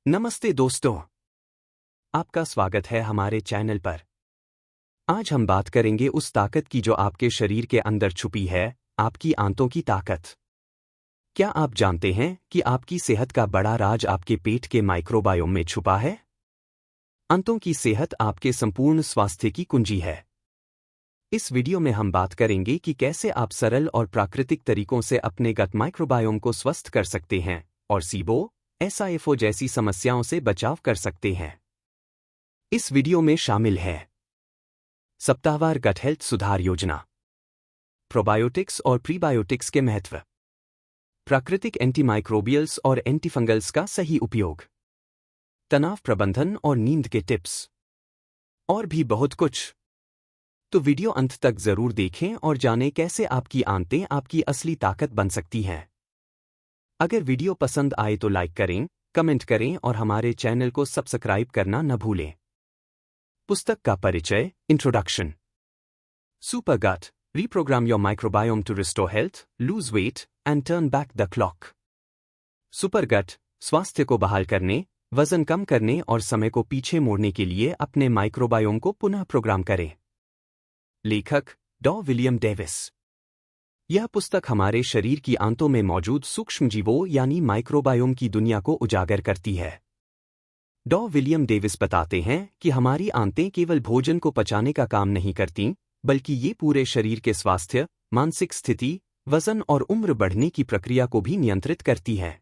नमस्ते दोस्तों, आपका स्वागत है हमारे चैनल पर। आज हम बात करेंगे उस ताकत की जो आपके शरीर के अंदर छुपी है, आपकी आंतों की ताकत। क्या आप जानते हैं कि आपकी सेहत का बड़ा राज आपके पेट के माइक्रोबायोम में छुपा है? आंतों की सेहत आपके संपूर्ण स्वास्थ्य की कुंजी है। इस वीडियो में हम बात करेंगे कि कैसे आप सरल और प्राकृतिक तरीकों से अपने गट माइक्रोबायोम को स्वस्थ कर सकते हैं और सीबो, एसआईएफओ जैसी समस्याओं से बचाव कर सकते हैं। इस वीडियो में शामिल है सप्ताहवार गट हेल्थ सुधार योजना, प्रोबायोटिक्स और प्रीबायोटिक्स के महत्व, प्राकृतिक एंटीमाइक्रोबियल्स और एंटीफंगल्स का सही उपयोग, तनाव प्रबंधन और नींद के टिप्स, और भी बहुत कुछ। तो वीडियो अंत तक जरूर देखें और जानें कैसे आपकी आंतें आपकी असली ताकत बन सकती हैं। अगर वीडियो पसंद आए तो लाइक करें, कमेंट करें और हमारे चैनल को सब्सक्राइब करना न भूलें। पुस्तक का परिचय, introduction. Super gut, reprogram your microbiome to restore health, lose weight and turn back the clock. Super gut, स्वास्थ्य को बहाल करने, वजन कम करने और समय को पीछे मोड़ने के लिए अपने माइक्रोबायोम को पुनः प्रोग्राम करें। लेखक डॉ विलियम डेविस। यह पुस्तक हमारे शरीर की आंतों में मौजूद सूक्ष्मजीवों यानी माइक्रोबायोम की दुनिया को उजागर करती है। डॉ विलियम डेविस बताते हैं कि हमारी आंतें केवल भोजन को पचाने का काम नहीं करतीं, बल्कि ये पूरे शरीर के स्वास्थ्य, मानसिक स्थिति, वजन और उम्र बढ़ने की प्रक्रिया को भी नियंत्रित करती हैं।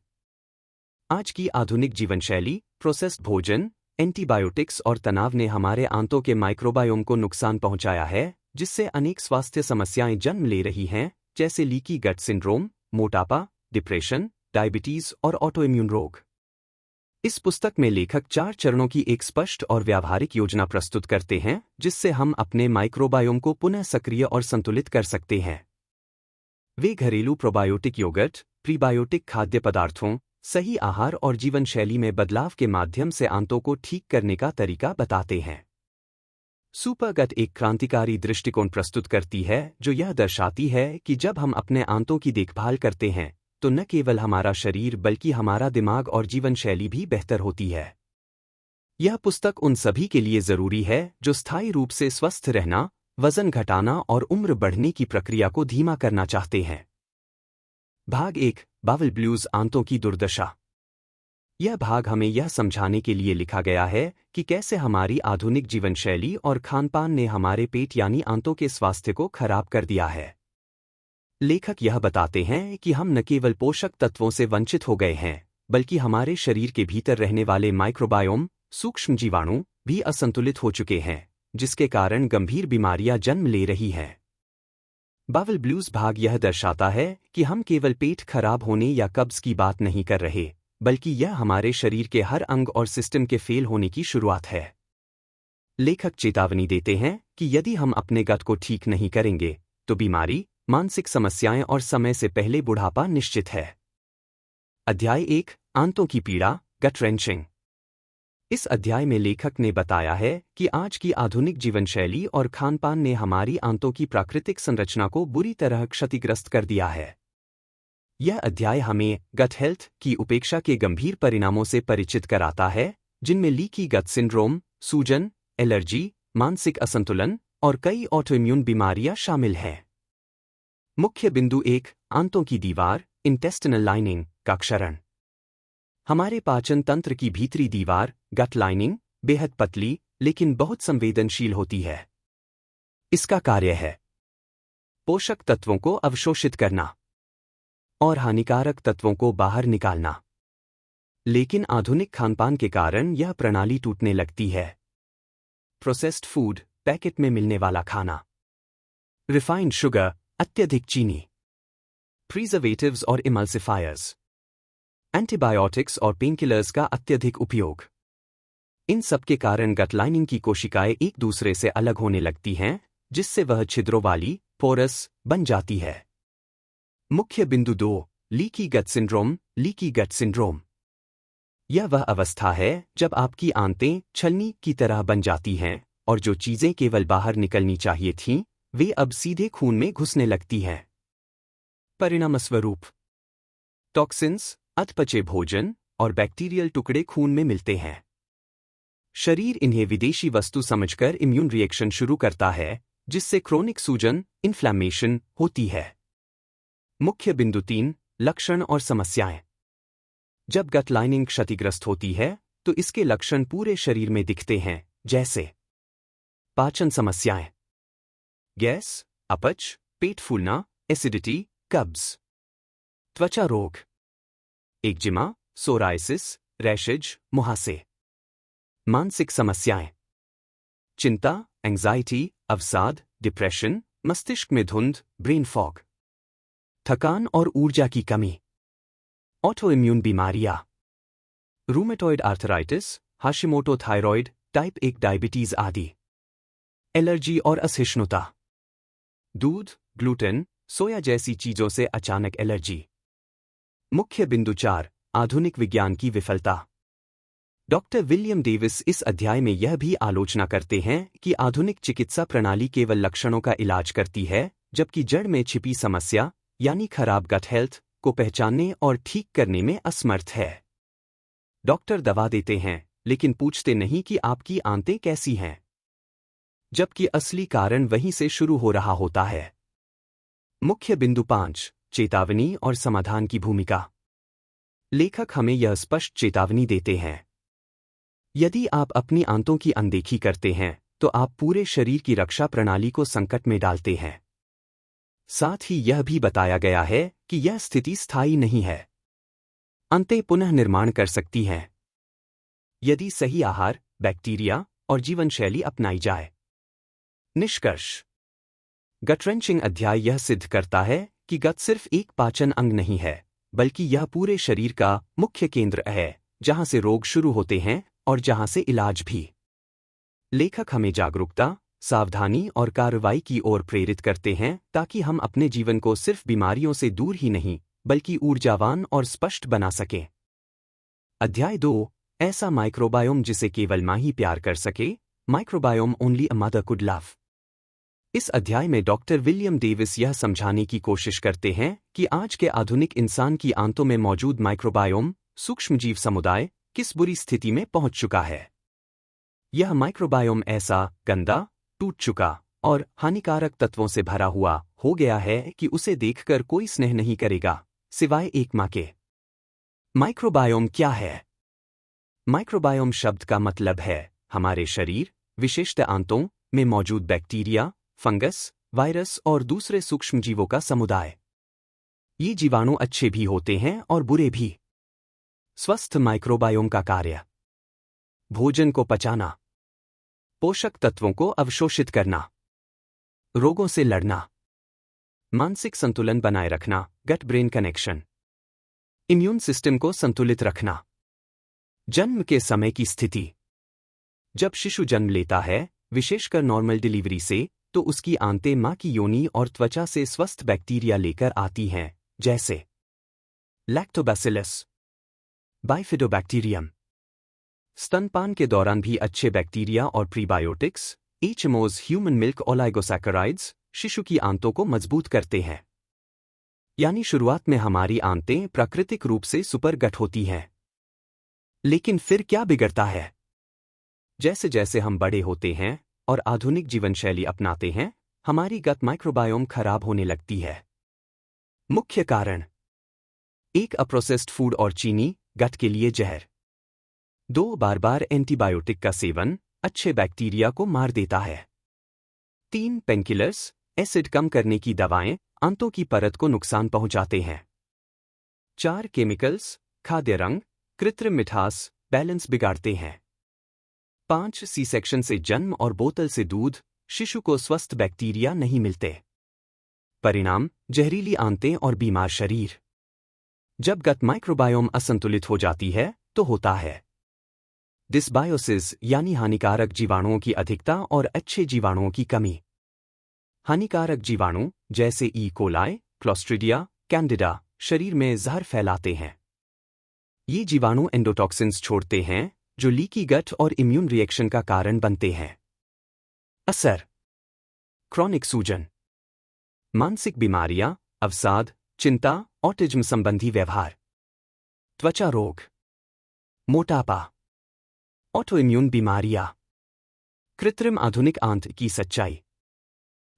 आज की आधुनिक जीवनशैली, प्रोसेस्ड भोजन, एंटीबायोटिक्स और तनाव ने हमारे आंतों के माइक्रोबायोम को नुकसान पहुंचाया है, जिससे अनेक स्वास्थ्य समस्याएं जन्म ले रही हैं, जैसे लीकी गट सिंड्रोम, मोटापा, डिप्रेशन, डायबिटीज और ऑटोइम्यून रोग। इस पुस्तक में लेखक 4 चरणों की एक स्पष्ट और व्यावहारिक योजना प्रस्तुत करते हैं, जिससे हम अपने माइक्रोबायोम को पुनः सक्रिय और संतुलित कर सकते हैं। वे घरेलू प्रोबायोटिक योगर्ट, प्रीबायोटिक खाद्य पदार्थों, सही आहार और जीवन शैली में बदलाव के माध्यम से आंतों को ठीक करने का तरीका बताते हैं। सुपर गट एक क्रांतिकारी दृष्टिकोण प्रस्तुत करती है जो यह दर्शाती है कि जब हम अपने आंतों की देखभाल करते हैं तो न केवल हमारा शरीर बल्कि हमारा दिमाग और जीवन शैली भी बेहतर होती है। यह पुस्तक उन सभी के लिए जरूरी है जो स्थायी रूप से स्वस्थ रहना, वजन घटाना और उम्र बढ़ने की प्रक्रिया को धीमा करना चाहते हैं। भाग 1, बावल ब्लूज, आंतों की दुर्दशा। यह भाग हमें यह समझाने के लिए लिखा गया है कि कैसे हमारी आधुनिक जीवन शैली और खानपान ने हमारे पेट यानी आंतों के स्वास्थ्य को खराब कर दिया है। लेखक यह बताते हैं कि हम न केवल पोषक तत्वों से वंचित हो गए हैं, बल्कि हमारे शरीर के भीतर रहने वाले माइक्रोबायोम, सूक्ष्म जीवाणु, भी असंतुलित हो चुके हैं, जिसके कारण गंभीर बीमारियां जन्म ले रही हैं। बावल ब्लूज भाग यह दर्शाता है कि हम केवल पेट खराब होने या कब्ज की बात नहीं कर रहे, बल्कि यह हमारे शरीर के हर अंग और सिस्टम के फेल होने की शुरुआत है। लेखक चेतावनी देते हैं कि यदि हम अपने गट को ठीक नहीं करेंगे तो बीमारी, मानसिक समस्याएं और समय से पहले बुढ़ापा निश्चित है। अध्याय 1, आंतों की पीड़ा, गट रेंचिंग। इस अध्याय में लेखक ने बताया है कि आज की आधुनिक जीवनशैली और खानपान ने हमारी आंतों की प्राकृतिक संरचना को बुरी तरह क्षतिग्रस्त कर दिया है। यह अध्याय हमें गट हेल्थ की उपेक्षा के गंभीर परिणामों से परिचित कराता है, जिनमें लीकी गट सिंड्रोम, सूजन, एलर्जी, मानसिक असंतुलन और कई ऑटोइम्यून बीमारियां शामिल हैं। मुख्य बिंदु 1, आंतों की दीवार, इंटेस्टिनल लाइनिंग का क्षरण। हमारे पाचन तंत्र की भीतरी दीवार, गट लाइनिंग, बेहद पतली लेकिन बहुत संवेदनशील होती है। इसका कार्य है पोषक तत्वों को अवशोषित करना और हानिकारक तत्वों को बाहर निकालना। लेकिन आधुनिक खानपान के कारण यह प्रणाली टूटने लगती है। प्रोसेस्ड फूड, पैकेट में मिलने वाला खाना, रिफाइंड शुगर, अत्यधिक चीनी, प्रिजर्वेटिव्स और इमल्सिफायर्स, एंटीबायोटिक्स और पेनकिलर्स का अत्यधिक उपयोग। इन सब के कारण गट लाइनिंग की कोशिकाएं एक दूसरे से अलग होने लगती हैं, जिससे वह छिद्रों वाली, पोरस, बन जाती है। मुख्य बिंदु 2, leaky gut syndrome, leaky gut syndrome. यह वह अवस्था है जब आपकी आंतें छलनी की तरह बन जाती हैं और जो चीजें केवल बाहर निकलनी चाहिए थीं, वे अब सीधे खून में घुसने लगती हैं। परिणामस्वरूप टॉक्सिन्स, अधपचे भोजन और बैक्टीरियल टुकड़े खून में मिलते हैं। शरीर इन्हें विदेशी वस्तु समझकर इम्यून रिएक्शन शुरू करता है, जिससे क्रोनिक सूजन, इन्फ्लेमेशन होती है। मुख्य बिंदु 3, लक्षण और समस्याएं। जब गट लाइनिंग क्षतिग्रस्त होती है तो इसके लक्षण पूरे शरीर में दिखते हैं, जैसे पाचन समस्याएं, गैस, अपच, पेट फूलना, एसिडिटी, कब्ज। त्वचा रोग, एक्जिमा, सोराइसिस, रैशेज, मुहासे। मानसिक समस्याएं, चिंता, एंजाइटी, अवसाद, डिप्रेशन, मस्तिष्क में धुंध, ब्रेन फॉग। थकान और ऊर्जा की कमी। ऑटो इम्यून बीमारियां, rheumatoid arthritis, Hashimoto thyroid, type 1 diabetes आदि। एलर्जी और असहिष्णुता, दूध, ग्लूटेन, सोया जैसी चीजों से अचानक एलर्जी। मुख्य बिंदु 4, आधुनिक विज्ञान की विफलता। डॉक्टर विलियम डेविस इस अध्याय में यह भी आलोचना करते हैं कि आधुनिक चिकित्सा प्रणाली केवल लक्षणों का इलाज करती है, जबकि जड़ में छिपी समस्या यानी खराब गट हेल्थ को पहचानने और ठीक करने में असमर्थ है। डॉक्टर दवा देते हैं, लेकिन पूछते नहीं कि आपकी आंतें कैसी हैं, जबकि असली कारण वहीं से शुरू हो रहा होता है। मुख्य बिंदु 5, चेतावनी और समाधान की भूमिका। लेखक हमें यह स्पष्ट चेतावनी देते हैं। यदि आप अपनी आंतों की अनदेखी करते हैं, तो आप पूरे शरीर की रक्षा प्रणाली को संकट में डालते हैं। साथ ही यह भी बताया गया है कि यह स्थिति स्थायी नहीं है। आंतें पुनः निर्माण कर सकती हैं, यदि सही आहार, बैक्टीरिया और जीवनशैली अपनाई जाए। निष्कर्ष। गट रेंचिंग अध्याय यह सिद्ध करता है कि गट सिर्फ एक पाचन अंग नहीं है, बल्कि यह पूरे शरीर का मुख्य केंद्र है, जहां से रोग शुरू होते हैं और जहां से इलाज भी। लेखक हमें जागरूकता, सावधानी और कार्रवाई की ओर प्रेरित करते हैं, ताकि हम अपने जीवन को सिर्फ बीमारियों से दूर ही नहीं, बल्कि ऊर्जावान और स्पष्ट बना सकें। अध्याय 2, ऐसा माइक्रोबायोम जिसे केवल मां ही प्यार कर सके, microbiome only a mother could love. इस अध्याय में डॉक्टर विलियम डेविस यह समझाने की कोशिश करते हैं कि आज के आधुनिक इंसान की आंतों में मौजूद माइक्रोबायोम, सूक्ष्मजीव समुदाय, किस बुरी स्थिति में पहुंच चुका है। यह माइक्रोबायोम ऐसा गंदा, टूट चुका और हानिकारक तत्वों से भरा हुआ हो गया है कि उसे देखकर कोई स्नेह नहीं करेगा, सिवाय एक मां के। माइक्रोबायोम क्या है? माइक्रोबायोम शब्द का मतलब है हमारे शरीर, विशेषतः आंतों में मौजूद बैक्टीरिया, फंगस, वायरस और दूसरे सूक्ष्मजीवों का समुदाय। ये जीवाणु अच्छे भी होते हैं और बुरे भी। स्वस्थ माइक्रोबायोम का कार्य: भोजन को पचाना, पोषक तत्वों को अवशोषित करना, रोगों से लड़ना, मानसिक संतुलन बनाए रखना, gut brain connection, immune system को संतुलित रखना। जन्म के समय की स्थिति: जब शिशु जन्म लेता है, विशेषकर नॉर्मल डिलीवरी से, तो उसकी आंतें मां की योनि और त्वचा से स्वस्थ बैक्टीरिया लेकर आती हैं, जैसे लैक्टोबैसिलस, बाइफिडोबैक्टीरियम। स्तनपान के दौरान भी अच्छे बैक्टीरिया और प्रीबायोटिक्स, एचएमओज, ह्यूमन मिल्क ओलाइगोसैकेराइड्स, शिशु की आंतों को मजबूत करते हैं। यानी शुरुआत में हमारी आंतें प्राकृतिक रूप से सुपर गट होती हैं। लेकिन फिर क्या बिगड़ता है? जैसे जैसे हम बड़े होते हैं और आधुनिक जीवनशैली अपनाते हैं, हमारी गट माइक्रोबायोम खराब होने लगती है। मुख्य कारण: 1, अप्रोसेस्ड फूड और चीनी, गट के लिए जहर। 2, बार-बार एंटीबायोटिक का सेवन, अच्छे बैक्टीरिया को मार देता है। 3, पेनकिलर्स, एसिड कम करने की दवाएं, आंतों की परत को नुकसान पहुंचाते हैं। 4, केमिकल्स, खाद्य रंग, कृत्रिम मिठास, बैलेंस बिगाड़ते हैं। 5, सी सेक्शन से जन्म और बोतल से दूध, शिशु को स्वस्थ बैक्टीरिया नहीं मिलते। परिणाम: जहरीली आंतें और बीमार शरीर। जब गट माइक्रोबायोम असंतुलित हो जाती है, तो होता है डिसबायोसिस, यानी हानिकारक जीवाणुओं की अधिकता और अच्छे जीवाणुओं की कमी। हानिकारक जीवाणु जैसे ई कोलाई, क्लोस्ट्रीडिया, कैंडिडा शरीर में जहर फैलाते हैं। ये जीवाणु एंडोटॉक्सिन्स छोड़ते हैं, जो लीकी गट और इम्यून रिएक्शन का कारण बनते हैं। असर: क्रॉनिक सूजन, मानसिक बीमारियां, अवसाद, चिंता, ऑटिज्म संबंधी व्यवहार। त्वचा रोग, मोटापा, ऑटोइम्यून बीमारियां, कृत्रिम आधुनिक आंत की सच्चाई।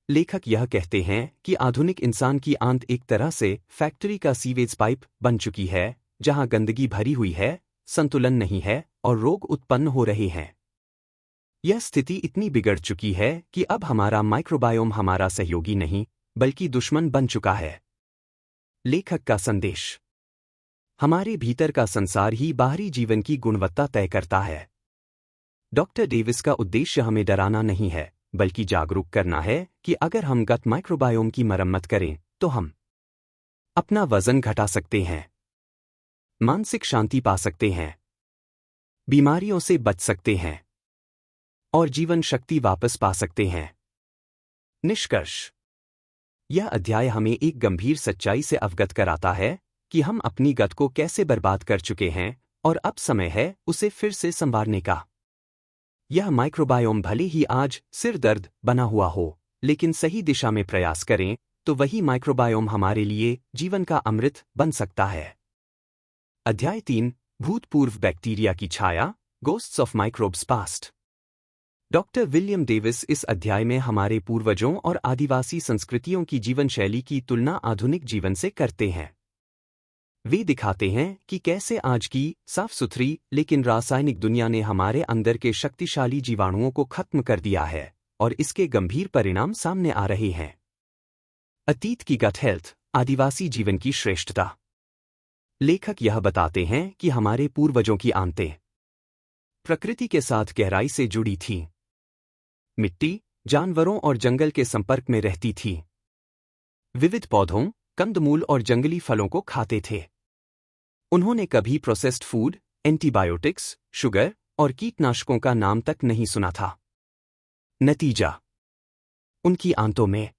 लेखक यह कहते हैं कि आधुनिक इंसान की आंत एक तरह से फैक्ट्री का सीवेज पाइप बन चुकी है, जहां गंदगी भरी हुई है, संतुलन नहीं है और रोग उत्पन्न हो रहे हैं। यह स्थिति इतनी बिगड़ चुकी है कि अब हमारा माइक्रोबायोम हमारा सहयोगी नहीं, बल्कि दुश्मन बन चुका है। लेखक का संदेश: हमारे भीतर का संसार ही बाहरी जीवन की गुणवत्ता तय करता है। डॉक्टर डेविस का उद्देश्य हमें डराना नहीं है, बल्कि जागरूक करना है कि अगर हम गट माइक्रोबायोम की मरम्मत करें तो हम अपना वजन घटा सकते हैं, मानसिक शांति पा सकते हैं, बीमारियों से बच सकते हैं और जीवन शक्ति वापस पा सकते हैं। निष्कर्ष: यह अध्याय हमें एक गंभीर सच्चाई से अवगत कराता है कि हम अपनी गट को कैसे बर्बाद कर चुके हैं और अब समय है उसे फिर से संवारने का। यह माइक्रोबायोम भले ही आज सिर दर्द बना हुआ हो, लेकिन सही दिशा में प्रयास करें तो वही माइक्रोबायोम हमारे लिए जीवन का अमृत बन सकता है। अध्याय 3: भूतपूर्व बैक्टीरिया की छाया, ghosts of microbes past. Doctor William Davis इस अध्याय में हमारे पूर्वजों और आदिवासी संस्कृतियों की जीवन शैली की तुलना आधुनिक जीवन से करते हैं। वे दिखाते हैं कि कैसे आज की साफ सुथरी लेकिन रासायनिक दुनिया ने हमारे अंदर के शक्तिशाली जीवाणुओं को खत्म कर दिया है और इसके गंभीर परिणाम सामने आ रहे हैं। अतीत की गट हेल्थ, आदिवासी जीवन की श्रेष्ठता। लेखक यह बताते हैं कि हमारे पूर्वजों की आंतें प्रकृति के साथ गहराई से जुड़ी थीं। मिट्टी, जानवरों और जंगल के संपर्क में रहती थीं। विविध पौधों, कंदमूल और जंगली फलों को खाते थे। उन्होंने कभी प्रोसेस्ड फूड, एंटीबायोटिक्स, शुगर और कीटनाशकों का नाम तक नहीं सुना था। नतीजा: उनकी आंतों में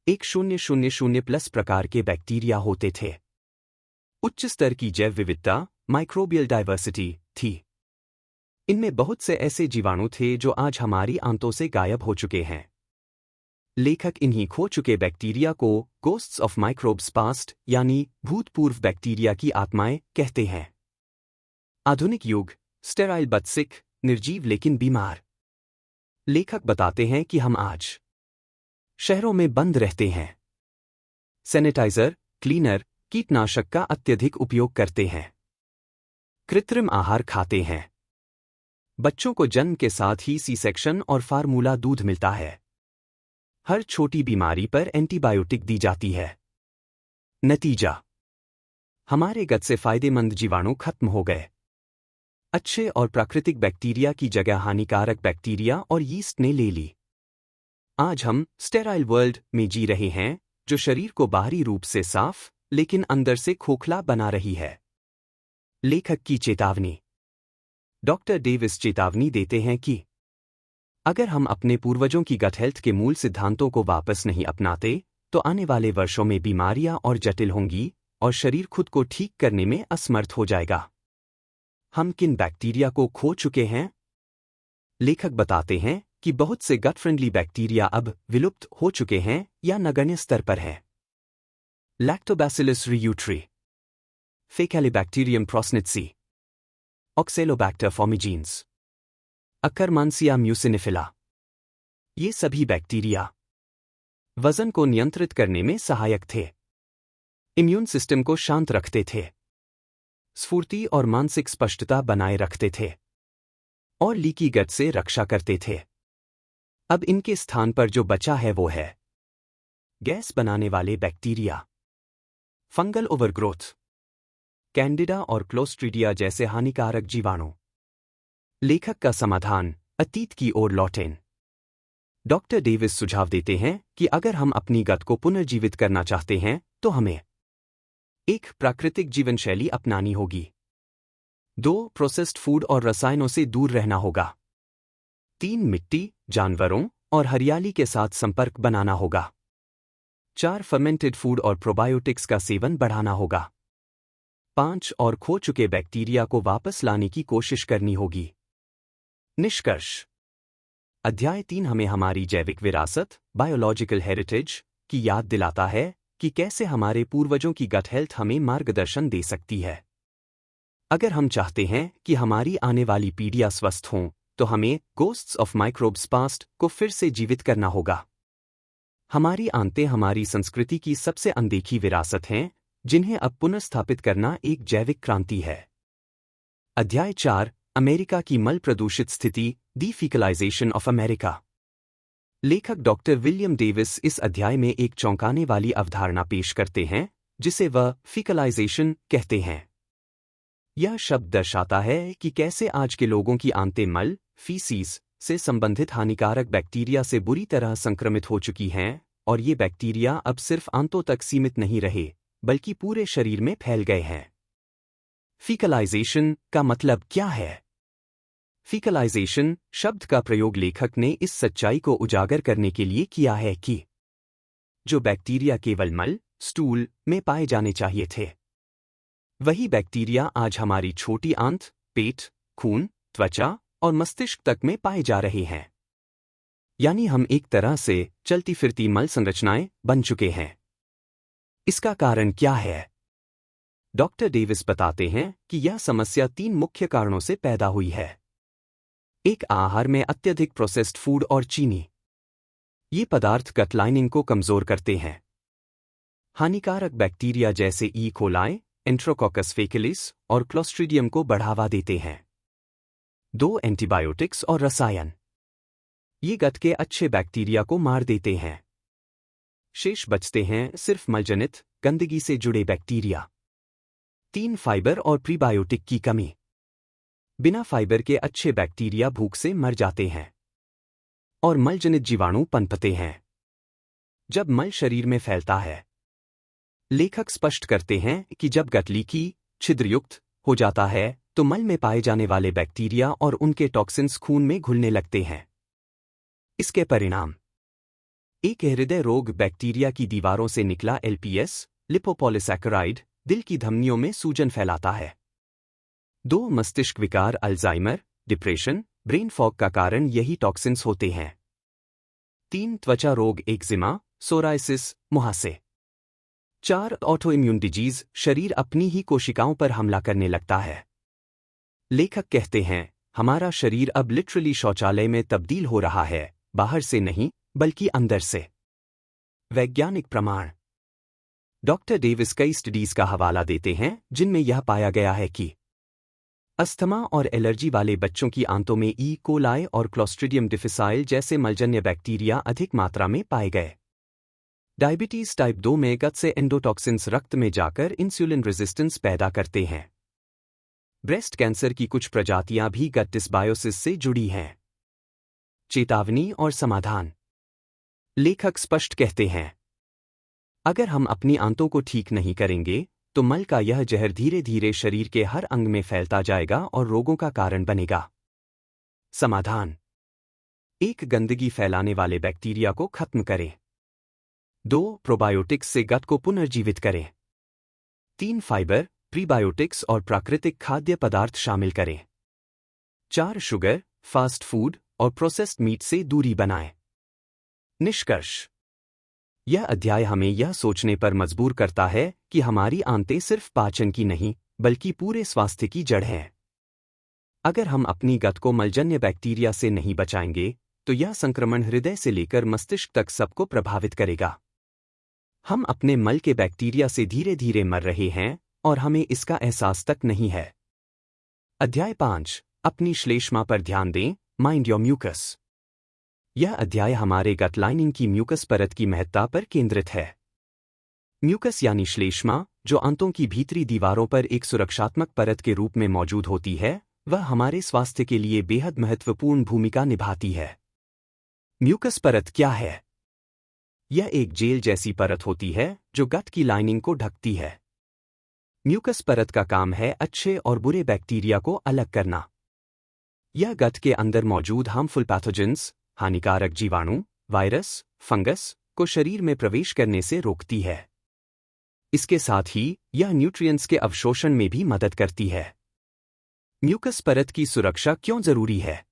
1000+ प्रकार के बैक्टीरिया होते थे। उच्च स्तर की जैव विविधता, माइक्रोबियल डाइवर्सिटी थी। इनमें बहुत से ऐसे जीवाणु थे जो आज हमारी आंतों से गायब हो चुके हैं। लेखक इन्हीं खो चुके बैक्टीरिया को गोस्ट्स ऑफ माइक्रोब्स पास्ट यानी भूतपूर्व बैक्टीरिया की आत्माएं कहते हैं। आधुनिक युग, स्टेराइल बदसिक, निर्जीव लेकिन बीमार। लेखक बताते हैं कि हम आज शहरों में बंद रहते हैं, सैनिटाइजर, क्लीनर, कीटनाशक का अत्यधिक उपयोग करते हैं, कृत्रिम आहार खाते हैं। बच्चों को जन्म के साथ ही सी सेक्शन और फार्मूला दूध मिलता है। हर छोटी बीमारी पर एंटीबायोटिक दी जाती है। नतीजा: हमारे गट से फायदेमंद जीवाणु खत्म हो गए। अच्छे और प्राकृतिक बैक्टीरिया की जगह हानिकारक बैक्टीरिया और यीस्ट ने ले ली। आज हम स्टेराइल वर्ल्ड में जी रहे हैं, जो शरीर को बाहरी रूप से साफ लेकिन अंदर से खोखला बना रही है। लेखक की चेतावनी। डॉक्टर डेविस चेतावनी देते हैं कि अगर हम अपने पूर्वजों की गट हेल्थ के मूल सिद्धांतों को वापस नहीं अपनाते तो आने वाले वर्षों में बीमारियां और जटिल होंगी और शरीर खुद को ठीक करने में असमर्थ हो जाएगा। हम किन बैक्टीरिया को खो चुके हैं? लेखक बताते हैं कि बहुत से गट फ्रेंडली बैक्टीरिया अब विलुप्त हो चुके हैं या नगण्य स्तर पर हैं। Lactobacillus reuteri, Faecalibacterium prausnitzii, Oxalobacter formigenes, Akkermansia muciniphila. ये सभी बैक्टीरिया वजन को नियंत्रित करने में सहायक थे, इम्यून सिस्टम को शांत रखते थे, स्फूर्ति और मानसिक स्पष्टता बनाए रखते थे और लीकी गट से रक्षा करते थे। अब इनके स्थान पर जो बचा है वो है गैस बनाने वाले बैक्टीरिया, फंगल ओवरग्रोथ, कैंडिडा और क्लोस्ट्रीडिया जैसे हानिकारक जीवाणु। लेखक का समाधान: अतीत की ओर लौटें। डॉक्टर डेविस सुझाव देते हैं कि अगर हम अपनी गट को पुनर्जीवित करना चाहते हैं तो हमें एक प्राकृतिक जीवन शैली अपनानी होगी। 2. प्रोसेस्ड फूड और रसायनों से दूर रहना होगा। 3. मिट्टी, जानवरों और हरियाली के साथ संपर्क बनाना होगा। 4. फर्मेंटेड फूड और प्रोबायोटिक्स का सेवन बढ़ाना होगा। 5. और खो चुके बैक्टीरिया को वापस लाने की कोशिश करनी होगी। निष्कर्ष: अध्याय 3 हमें हमारी जैविक विरासत, बायोलॉजिकल हेरिटेज की याद दिलाता है कि कैसे हमारे पूर्वजों की गट हेल्थ हमें मार्गदर्शन दे सकती है। अगर हम चाहते हैं कि हमारी आने वाली पीढ़ियां स्वस्थ हों, तो हमें गोस्ट्स ऑफ माइक्रोब्स पास्ट को फिर से जीवित करना होगा। हमारी आंतें हमारी संस्कृति की सबसे अनदेखी विरासत हैं, जिन्हें अब पुनर्स्थापित करना एक जैविक क्रांति है। अध्याय 4, अमेरिका की मल प्रदूषित स्थिति, दी फीकलाइजेशन ऑफ अमेरिका। लेखक डॉक्टर विलियम डेविस इस अध्याय में एक चौंकाने वाली अवधारणा पेश करते हैं, जिसे वह फीकलाइजेशन कहते हैं। यह शब्द दर्शाता है कि कैसे आज के लोगों की आंतें मल, फीसीस से संबंधित हानिकारक बैक्टीरिया से बुरी तरह संक्रमित हो चुकी हैं, और ये बैक्टीरिया अब सिर्फ आंतों तक सीमित नहीं रहे, बल्कि पूरे शरीर में फैल गए हैं। फीकलाइजेशन का मतलब क्या है? फीकलाइजेशन शब्द का प्रयोग लेखक ने इस सच्चाई को उजागर करने के लिए किया है कि जो बैक्टीरिया केवल मल, स्टूल में पाए जाने चाहिए थे, वही बैक्टीरिया आज हमारी छोटी आंत, पेट, खून, त्वचा और मस्तिष्क तक में पाए जा रहे हैं। यानी हम एक तरह से चलती फिरती मल संरचनाएं बन चुके हैं। इसका कारण क्या है? डॉक्टर डेविस बताते हैं कि यह समस्या 3 मुख्य कारणों से पैदा हुई है। एक, आहार में अत्यधिक प्रोसेस्ड फूड और चीनी। ये पदार्थ गट लाइनिंग को कमजोर करते हैं। हानिकारक बैक्टीरिया जैसे ई कोलाई, एंट्रोकोकस फेकलिस और क्लोस्ट्रीडियम को बढ़ावा देते हैं। 2, एंटीबायोटिक्स और रसायन। ये गट के अच्छे बैक्टीरिया को मार देते हैं। शेष बचते हैं सिर्फ मलजनित गंदगी से जुड़े बैक्टीरिया। 3, फाइबर और प्रीबायोटिक की कमी। बिना फाइबर के अच्छे बैक्टीरिया भूख से मर जाते हैं और मलजनित जीवाणु पनपते हैं जब मल शरीर में फैलता है। लेखक स्पष्ट करते हैं कि जब गट लीकी, छिद्रयुक्त हो जाता है, तो मल में पाए जाने वाले बैक्टीरिया और उनके टॉक्सिन्स खून में घुलने लगते हैं। इसके परिणाम: एक, हृदय रोग। बैक्टीरिया की दीवारों से निकला एलपीएस, लिपोपॉलीसैकेराइड, दिल की धमनियों में सूजन फैलाता है। 2, मस्तिष्क विकार। अल्जाइमर, डिप्रेशन, ब्रेन फॉग का कारण यही टॉक्सिन्स होते हैं। 3, त्वचा रोग। एक्जिमा, सोराइसिस, मुहासे। 4, ऑटो इम्यून डिजीज। शरीर अपनी ही कोशिकाओं पर हमला करने लगता है। लेखक कहते हैं, हमारा शरीर अब लिटरली शौचालय में तब्दील हो रहा है, बाहर से नहीं, बल्कि अंदर से। वैज्ञानिक प्रमाण। डॉक्टर डेविस कई स्टडीज का हवाला देते हैं जिनमें यह पाया गया है कि अस्थमा और एलर्जी वाले बच्चों की आंतों में ई कोलाई और क्लोस्ट्रीडियम डिफिसाइल जैसे मलजन्य बैक्टीरिया अधिक मात्रा में पाए गए। डायबिटीज टाइप 2 में गट से एंडोटॉक्सिन्स रक्त में जाकर इंसुलिन रेजिस्टेंस पैदा करते हैं। ब्रेस्ट कैंसर की कुछ प्रजातियां भी गट डिसबायोसिस से जुड़ी हैं। चेतावनी और समाधान। लेखक स्पष्ट कहते हैं, अगर हम अपनी आंतों को ठीक नहीं करेंगे, तो मल का यह जहर धीरे धीरे शरीर के हर अंग में फैलता जाएगा और रोगों का कारण बनेगा। समाधान: 1, गंदगी फैलाने वाले बैक्टीरिया को खत्म करें। 2, प्रोबायोटिक्स से गट को पुनर्जीवित करें। 3, फाइबर, प्रीबायोटिक्स और प्राकृतिक खाद्य पदार्थ शामिल करें। 4, शुगर, फास्ट फूड और प्रोसेस्ड मीट से दूरी बनाएं। निष्कर्ष: यह अध्याय हमें यह सोचने पर मजबूर करता है कि हमारी आंतें सिर्फ पाचन की नहीं, बल्कि पूरे स्वास्थ्य की जड़ हैं। अगर हम अपनी गट को मलजन्य बैक्टीरिया से नहीं बचाएंगे, तो यह संक्रमण हृदय से लेकर मस्तिष्क तक सबको प्रभावित करेगा। हम अपने मल के बैक्टीरिया से धीरे धीरे मर रहे हैं और हमें इसका एहसास तक नहीं है। अध्याय 5, अपनी श्लेष्मा पर ध्यान दें, माइंड योर म्यूकस। यह अध्याय हमारे गट लाइनिंग की म्यूकस परत की महत्ता पर केंद्रित है। म्यूकस यानी श्लेष्मा, जो आंतों की भीतरी दीवारों पर एक सुरक्षात्मक परत के रूप में मौजूद होती है, वह हमारे स्वास्थ्य के लिए बेहद महत्वपूर्ण भूमिका निभाती है। म्यूकस परत क्या है? यह एक जेल जैसी परत होती है जो गट की लाइनिंग को ढकती है। म्यूकस परत का काम है अच्छे और बुरे बैक्टीरिया को अलग करना। यह गट के अंदर मौजूद हार्मफुल पैथोजेंस, हानिकारक जीवाणु, वायरस, फंगस को शरीर में प्रवेश करने से रोकती है। इसके साथ ही यह न्यूट्रिएंट्स के अवशोषण में भी मदद करती है। म्यूकस परत की सुरक्षा क्यों जरूरी है?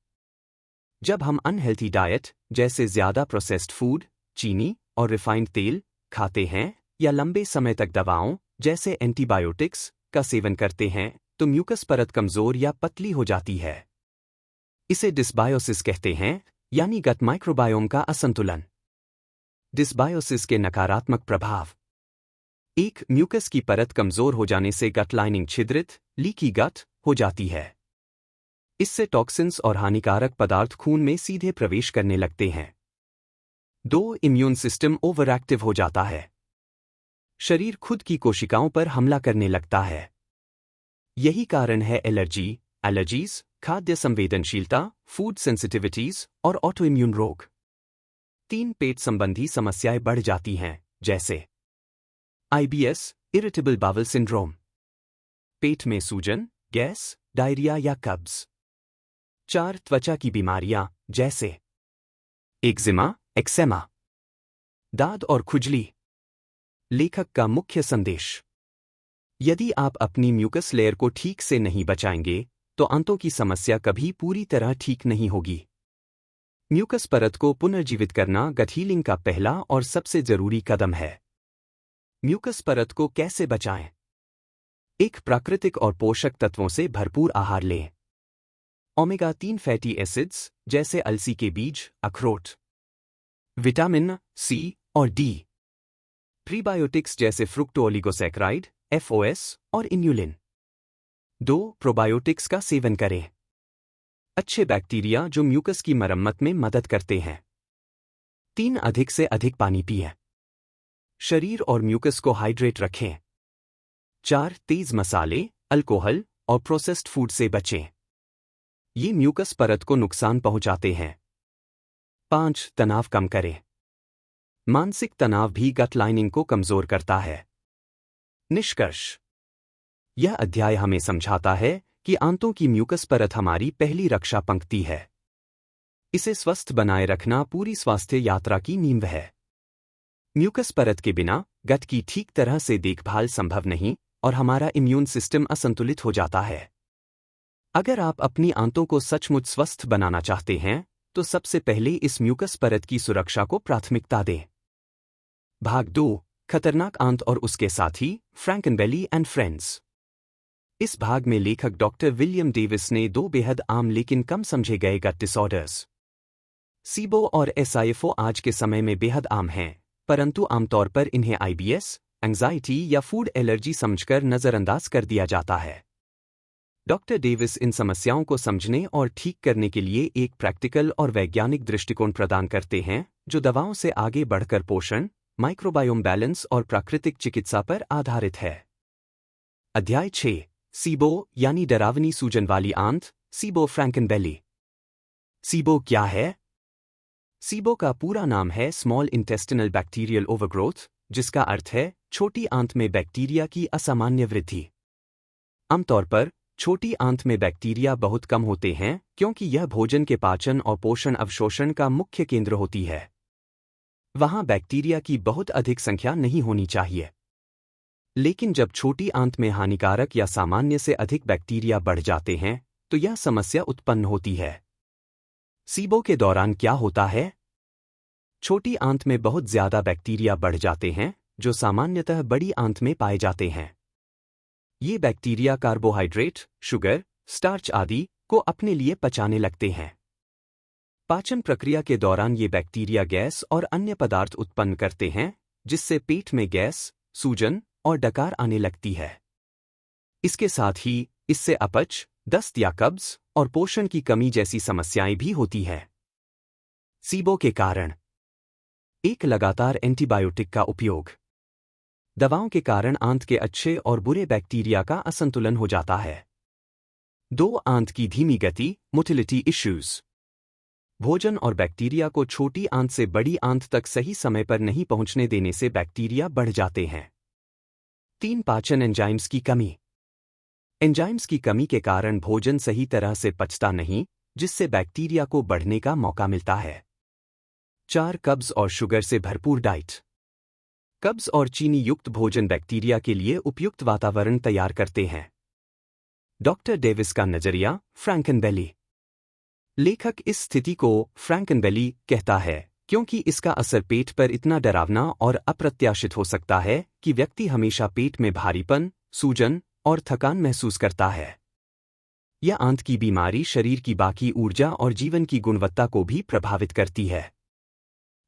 जब हम अनहेल्थी डाइट जैसे ज्यादा प्रोसेस्ड फूड, चीनी और रिफाइंड तेल खाते हैं या लंबे समय तक दवाओं जैसे एंटीबायोटिक्स का सेवन करते हैं, तो म्यूकस परत कमजोर या पतली हो जाती है। इसे डिस्बायोसिस कहते हैं, यानी गट माइक्रोबायोम का असंतुलन। डिस्बायोसिस के नकारात्मक प्रभाव। एक, म्यूकस की परत कमजोर हो जाने से गट लाइनिंग छिद्रित, लीकी गट हो जाती है। इससे टॉक्सिन्स और हानिकारक पदार्थ खून में सीधे प्रवेश करने लगते हैं। 2, इम्यून सिस्टम ओवरएक्टिव हो जाता है। शरीर खुद की कोशिकाओं पर हमला करने लगता है। यही कारण है एलर्जीज, खाद्य संवेदनशीलता, फूड सेंसिटिविटीज और ऑटोइम्यून रोग। 3, पेट संबंधी समस्याएं बढ़ जाती हैं, जैसे IBS, इरिटेबल बावल सिंड्रोम, पेट में सूजन, गैस, डायरिया या कब्ज। 4, त्वचा की बीमारियां, जैसे एक्जिमा, एक्सेमा, दाद और खुजली। लेखक का मुख्य संदेश। यदि आप अपनी म्यूकस लेयर को ठीक से नहीं बचाएंगे, तो आंतों की समस्या कभी पूरी तरह ठीक नहीं होगी। म्यूकस परत को पुनर्जीवित करना गट हीलिंग का पहला और सबसे जरूरी कदम है। म्यूकस परत को कैसे बचाएं? एक, प्राकृतिक और पोषक तत्वों से भरपूर आहार लें। ओमेगा 3 फैटी एसिड्स, जैसे अलसी के बीज, अखरोट। विटामिन सी और डी। प्रीबायोटिक्स जैसे फ्रुक्टोओलिगोसैकराइड, FOS और इन्युलिन। 2, प्रोबायोटिक्स का सेवन करें। अच्छे बैक्टीरिया जो म्यूकस की मरम्मत में मदद करते हैं। 3, अधिक से अधिक पानी पिएं। शरीर और म्यूकस को हाइड्रेट रखें। 4, तेज मसाले, अल्कोहल और प्रोसेस्ड फूड से बचें। ये म्यूकस परत को नुकसान पहुंचाते हैं। 5, तनाव कम करें। मानसिक तनाव भी गट लाइनिंग को कमजोर करता है। निष्कर्ष। यह अध्याय हमें समझाता है कि आंतों की म्यूकस परत हमारी पहली रक्षा पंक्ति है। इसे स्वस्थ बनाए रखना पूरी स्वास्थ्य यात्रा की नींव है। म्यूकस परत के बिना गट की ठीक तरह से देखभाल संभव नहीं और हमारा इम्यून सिस्टम असंतुलित हो जाता है। अगर आप अपनी आंतों को सचमुच स्वस्थ बनाना चाहते हैं, तो सबसे पहले इस म्यूकस परत की सुरक्षा को प्राथमिकता दें। भाग 2, खतरनाक आंत और उसके साथी, फ्रैंकनबेली एंड फ्रेंड्स। इस भाग में लेखक डॉक्टर विलियम डेविस ने 2 बेहद आम लेकिन कम समझे गए गट डिसऑर्डर्स, सीबो और SIFO आज के समय में बेहद आम हैं, परंतु आमतौर पर इन्हें IBS, एंजाइटी या फूड एलर्जी समझकर नजरअंदाज कर दिया जाता है। डॉक्टर डेविस इन समस्याओं को समझने और ठीक करने के लिए एक प्रैक्टिकल और वैज्ञानिक दृष्टिकोण प्रदान करते हैं, जो दवाओं से आगे बढ़कर पोषण, माइक्रोबायोम बैलेंस और प्राकृतिक चिकित्सा पर आधारित है। अध्याय 6, सीबो यानी डरावनी सूजन वाली आंत, सीबो फ्रैंकनबेली। सीबो क्या है? सीबो का पूरा नाम है स्मॉल इंटेस्टिनल बैक्टीरियल ओवरग्रोथ, जिसका अर्थ है छोटी आंत में बैक्टीरिया की असामान्य वृद्धि। आमतौर पर छोटी आंत में बैक्टीरिया बहुत कम होते हैं क्योंकि यह भोजन के पाचन और पोषण अवशोषण का मुख्य केंद्र होती है। वहां बैक्टीरिया की बहुत अधिक संख्या नहीं होनी चाहिए। लेकिन जब छोटी आंत में हानिकारक या सामान्य से अधिक बैक्टीरिया बढ़ जाते हैं, तो यह समस्या उत्पन्न होती है। सीबो के दौरान क्या होता है? छोटी आंत में बहुत ज्यादा बैक्टीरिया बढ़ जाते हैं, जो सामान्यतः बड़ी आंत में पाए जाते हैं। ये बैक्टीरिया कार्बोहाइड्रेट, शुगर, स्टार्च आदि को अपने लिए पचाने लगते हैं। पाचन प्रक्रिया के दौरान ये बैक्टीरिया गैस और अन्य पदार्थ उत्पन्न करते हैं, जिससे पेट में गैस, सूजन और डकार आने लगती है। इसके साथ ही इससे अपच, दस्त या कब्ज और पोषण की कमी जैसी समस्याएं भी होती हैं। सीबो के कारण। एक, लगातार एंटीबायोटिक का उपयोग। दवाओं के कारण आंत के अच्छे और बुरे बैक्टीरिया का असंतुलन हो जाता है। 2, आंत की धीमी गति, मोटिलिटी इश्यूज। भोजन और बैक्टीरिया को छोटी आंत से बड़ी आंत तक सही समय पर नहीं पहुंचने देने से बैक्टीरिया बढ़ जाते हैं। 3, पाचन एंजाइम्स की कमी। एंजाइम्स की कमी के कारण भोजन सही तरह से पचता नहीं, जिससे बैक्टीरिया को बढ़ने का मौका मिलता है। 4, कब्ज और शुगर से भरपूर डाइट। कब्ज और चीनी युक्त भोजन बैक्टीरिया के लिए उपयुक्त वातावरण तैयार करते हैं। डॉक्टर डेविस का नजरिया, फ्रैंकनबेली। लेखक इस स्थिति को फ्रैंकनबेली कहता है क्योंकि इसका असर पेट पर इतना डरावना और अप्रत्याशित हो सकता है कि व्यक्ति हमेशा पेट में भारीपन, सूजन और थकान महसूस करता है। यह आंत की बीमारी शरीर की बाकी ऊर्जा और जीवन की गुणवत्ता को भी प्रभावित करती है।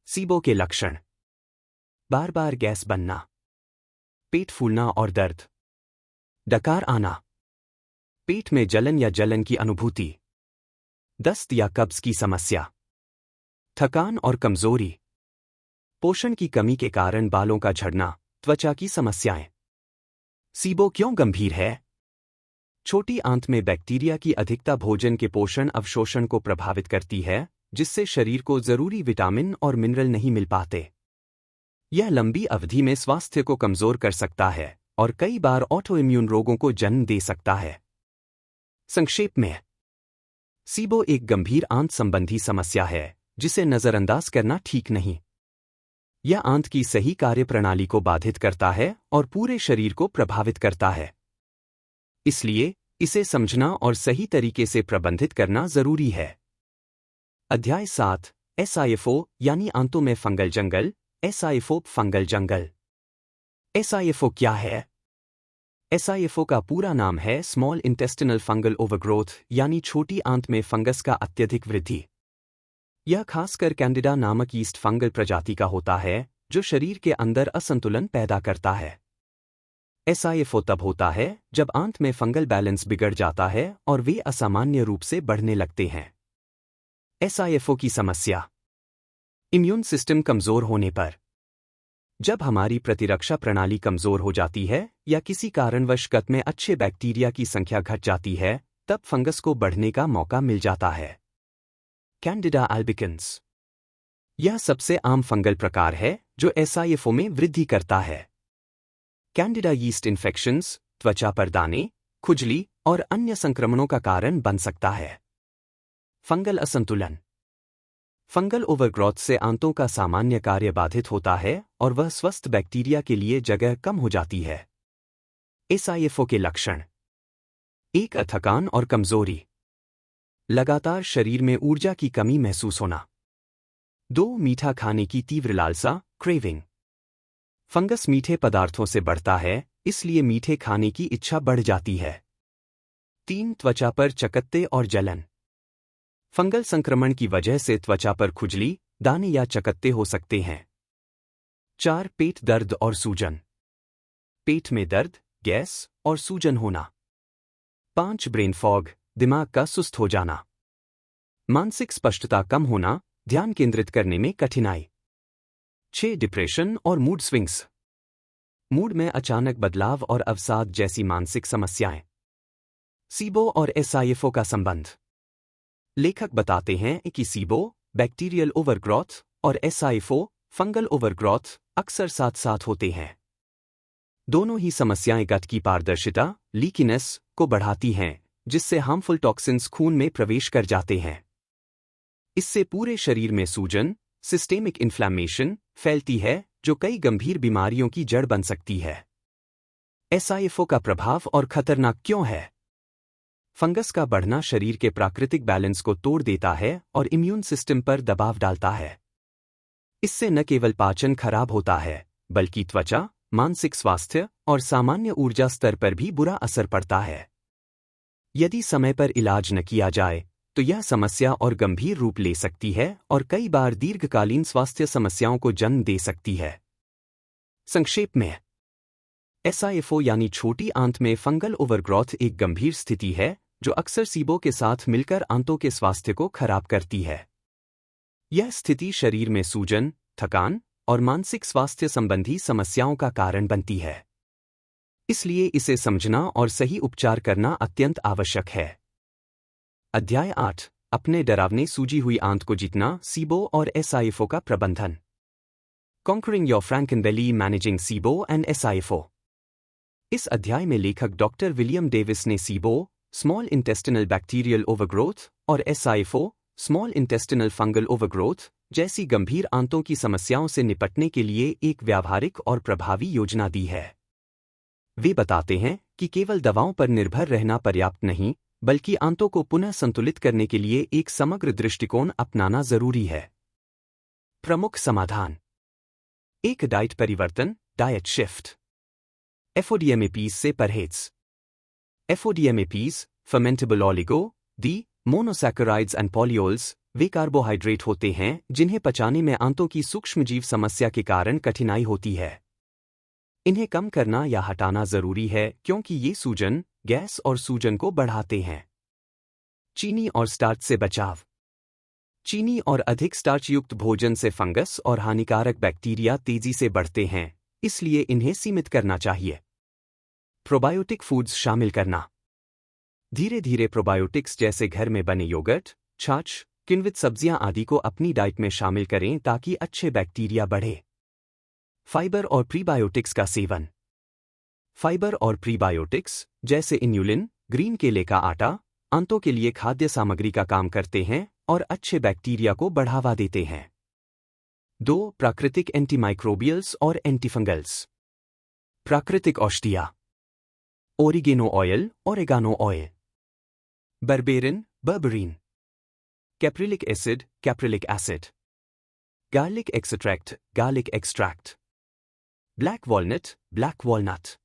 सीबो के लक्षण: बार बार गैस बनना, पेट फूलना और दर्द, डकार आना, पेट में जलन या जलन की अनुभूति, दस्त या कब्ज की समस्या, थकान और कमजोरी, पोषण की कमी के कारण बालों का झड़ना, त्वचा की समस्याएं। सीबो क्यों गंभीर है? छोटी आंत में बैक्टीरिया की अधिकता भोजन के पोषण अवशोषण को प्रभावित करती है, जिससे शरीर को जरूरी विटामिन और मिनरल नहीं मिल पाते। यह लंबी अवधि में स्वास्थ्य को कमजोर कर सकता है और कई बार ऑटोइम्यून रोगों को जन्म दे सकता है। संक्षेप में, सीबो एक गंभीर आंत संबंधी समस्या है जिसे नजरअंदाज करना ठीक नहीं। यह आंत की सही कार्यप्रणाली को बाधित करता है और पूरे शरीर को प्रभावित करता है। इसलिए इसे समझना और सही तरीके से प्रबंधित करना जरूरी है। अध्याय 7: एसआईएफओ यानी आंतों में फंगल जंगल। एसआईएफओ फंगल जंगल। एसआईएफओ क्या है? एसआईएफओ का पूरा नाम है स्मॉल इंटेस्टिनल फंगल ओवरग्रोथ यानी छोटी आंत में फंगस का अत्यधिक वृद्धि। यह खासकर कैंडिडा नामक यीस्ट फंगल प्रजाति का होता है जो शरीर के अंदर असंतुलन पैदा करता है। एसआईएफओ तब होता है जब आंत में फंगल बैलेंस बिगड़ जाता है और वे असामान्य रूप से बढ़ने लगते हैं। एसआईएफओ की समस्या: इम्यून सिस्टम कमजोर होने पर। जब हमारी प्रतिरक्षा प्रणाली कमजोर हो जाती है या किसी कारणवश कत में अच्छे बैक्टीरिया की संख्या घट जाती है, तब फंगस को बढ़ने का मौका मिल जाता है। कैंडिडा अल्बिकेंस। यह सबसे आम फंगल प्रकार है जो एसआईएफओ में वृद्धि करता है। कैंडिडा यीस्ट इन्फेक्शंस, त्वचा पर दाने, खुजली और अन्य संक्रमणों का कारण बन सकता है। फंगल असंतुलन। फंगल ओवरग्रोथ से आंतों का सामान्य कार्य बाधित होता है और वह स्वस्थ बैक्टीरिया के लिए जगह कम हो जाती है। एसआईएफओ के लक्षण: 1. थकान और कमजोरी, लगातार शरीर में ऊर्जा की कमी महसूस होना। 2. मीठा खाने की तीव्र लालसा, क्रेविंग। फंगस मीठे पदार्थों से बढ़ता है, इसलिए मीठे खाने की इच्छा बढ़ जाती है। 3. त्वचा पर चकत्ते और जलन। फंगल संक्रमण की वजह से त्वचा पर खुजली, दाने या चकत्ते हो सकते हैं। 4. पेट दर्द और सूजन। पेट में दर्द, गैस और सूजन होना। 5. ब्रेन फॉग, दिमाग का सुस्त हो जाना। मानसिक स्पष्टता कम होना, ध्यान केंद्रित करने में कठिनाई। 6. डिप्रेशन और मूड स्विंग्स। मूड में अचानक बदलाव और अवसाद जैसी मानसिक समस्याएं। सीबो और एसआईएफओ का संबंध। लेखक बताते हैं कि सीबो, बैक्टीरियल ओवरग्रोथ, और एसआईएफओ, फंगल ओवरग्रोथ, अक्सर साथ साथ होते हैं। दोनों ही समस्याएं गट की पारदर्शिता, लीकीनेस, को बढ़ाती हैं, जिससे हार्मफुल टॉक्सिन्स खून में प्रवेश कर जाते हैं। इससे पूरे शरीर में सूजन, सिस्टेमिक इन्फ्लेमेशन, फैलती है जो कई गंभीर बीमारियों की जड़ बन सकती है। एसआईएफओ का प्रभाव और खतरनाक क्यों है? फंगस का बढ़ना शरीर के प्राकृतिक बैलेंस को तोड़ देता है और इम्यून सिस्टम पर दबाव डालता है। इससे न केवल पाचन खराब होता है, बल्कि त्वचा, मानसिक स्वास्थ्य और सामान्य ऊर्जा स्तर पर भी बुरा असर पड़ता है। यदि समय पर इलाज न किया जाए तो यह समस्या और गंभीर रूप ले सकती है और कई बार दीर्घकालीन स्वास्थ्य समस्याओं को जन्म दे सकती है। संक्षेप में, एसआईएफओ यानी छोटी आंत में फंगल ओवरग्रोथ एक गंभीर स्थिति है जो अक्सर सीबो के साथ मिलकर आंतों के स्वास्थ्य को खराब करती है। यह स्थिति शरीर में सूजन, थकान और मानसिक स्वास्थ्य संबंधी समस्याओं का कारण बनती है। इसलिए इसे समझना और सही उपचार करना अत्यंत आवश्यक है। अध्याय 8: अपने डरावने सूजी हुई आंत को जीतना, सीबो और एसआईएफओ का प्रबंधन। Conquering your Frankenbelly, managing SIBO and SIFO. इस अध्याय में लेखक डॉक्टर विलियम डेविस ने SIBO, small intestinal bacterial overgrowth, और SIFO, small intestinal fungal overgrowth, जैसी गंभीर आंतों की समस्याओं से निपटने के लिए एक व्यावहारिक और प्रभावी योजना दी है। वे बताते हैं कि केवल दवाओं पर निर्भर रहना पर्याप्त नहीं, बल्कि आंतों को पुनः संतुलित करने के लिए एक समग्र दृष्टिकोण अपनाना जरूरी है। प्रमुख समाधान: 1. डाइट परिवर्तन, डाइट शिफ्ट। एफओडीएमएपीज से परहेज। FODMAPs, fermentable oligo, D, monosaccharides and polyols, way carbohydrate होते हैं जिन्हें पचाने में आंतों की सूक्ष्मजीव समस्या के कारण कठिनाई होती है। इन्हें कम करना या हटाना जरूरी है क्योंकि ये सूजन, गैस और सूजन को बढ़ाते हैं। चीनी और स्टार्च से बचाव। चीनी और अधिक स्टार्च युक्त भोजन से फंगस और हानिकारक बैक्टीरिया तेजी से बढ़ते हैं, इसलिए इन्हें सीमित करना चाहिए। प्रोबायोटिक फूड्स शामिल करना। धीरे धीरे प्रोबायोटिक्स जैसे घर में बने योगर्ट, छाछ, किण्वित सब्जियां आदि को अपनी डाइट में शामिल करें ताकि अच्छे बैक्टीरिया बढ़े। फाइबर और प्रीबायोटिक्स का सेवन। फाइबर और प्रीबायोटिक्स जैसे इन्युलिन, ग्रीन केले का आटा, आंतों के लिए खाद्य सामग्री का काम करते हैं और अच्छे बैक्टीरिया को बढ़ावा देते हैं। 2. प्राकृतिक एंटीमाइक्रोबियल्स और एंटीफंगल्स। प्राकृतिक औषधियाँ। Oregano oil, oregano oil. Berberine, berberine. Caprylic acid, caprylic acid. Garlic extract, garlic extract. Black walnut, black walnut.